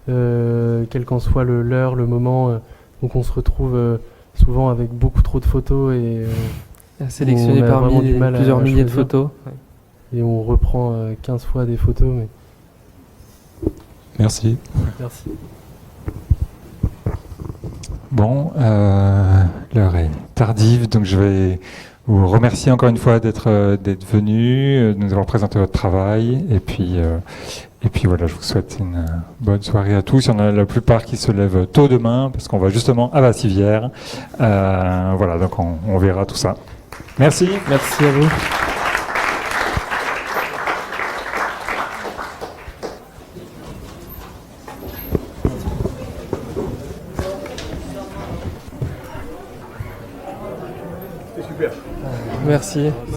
quel qu'en soit l'heure, le moment. Donc on se retrouve souvent avec beaucoup trop de photos et à sélectionner parmi plusieurs milliers de photos. Ouais. Et on reprend 15 fois des photos. Mais... Merci. Merci. Bon, l'heure est tardive, donc je vais vous remercier encore une fois d'être venu, de nous avoir présenté votre travail. Et puis voilà, je vous souhaite une bonne soirée à tous. Il y en a la plupart qui se lèvent tôt demain parce qu'on va justement à Bassivière. Voilà, donc on verra tout ça. Merci. Merci à vous. Merci.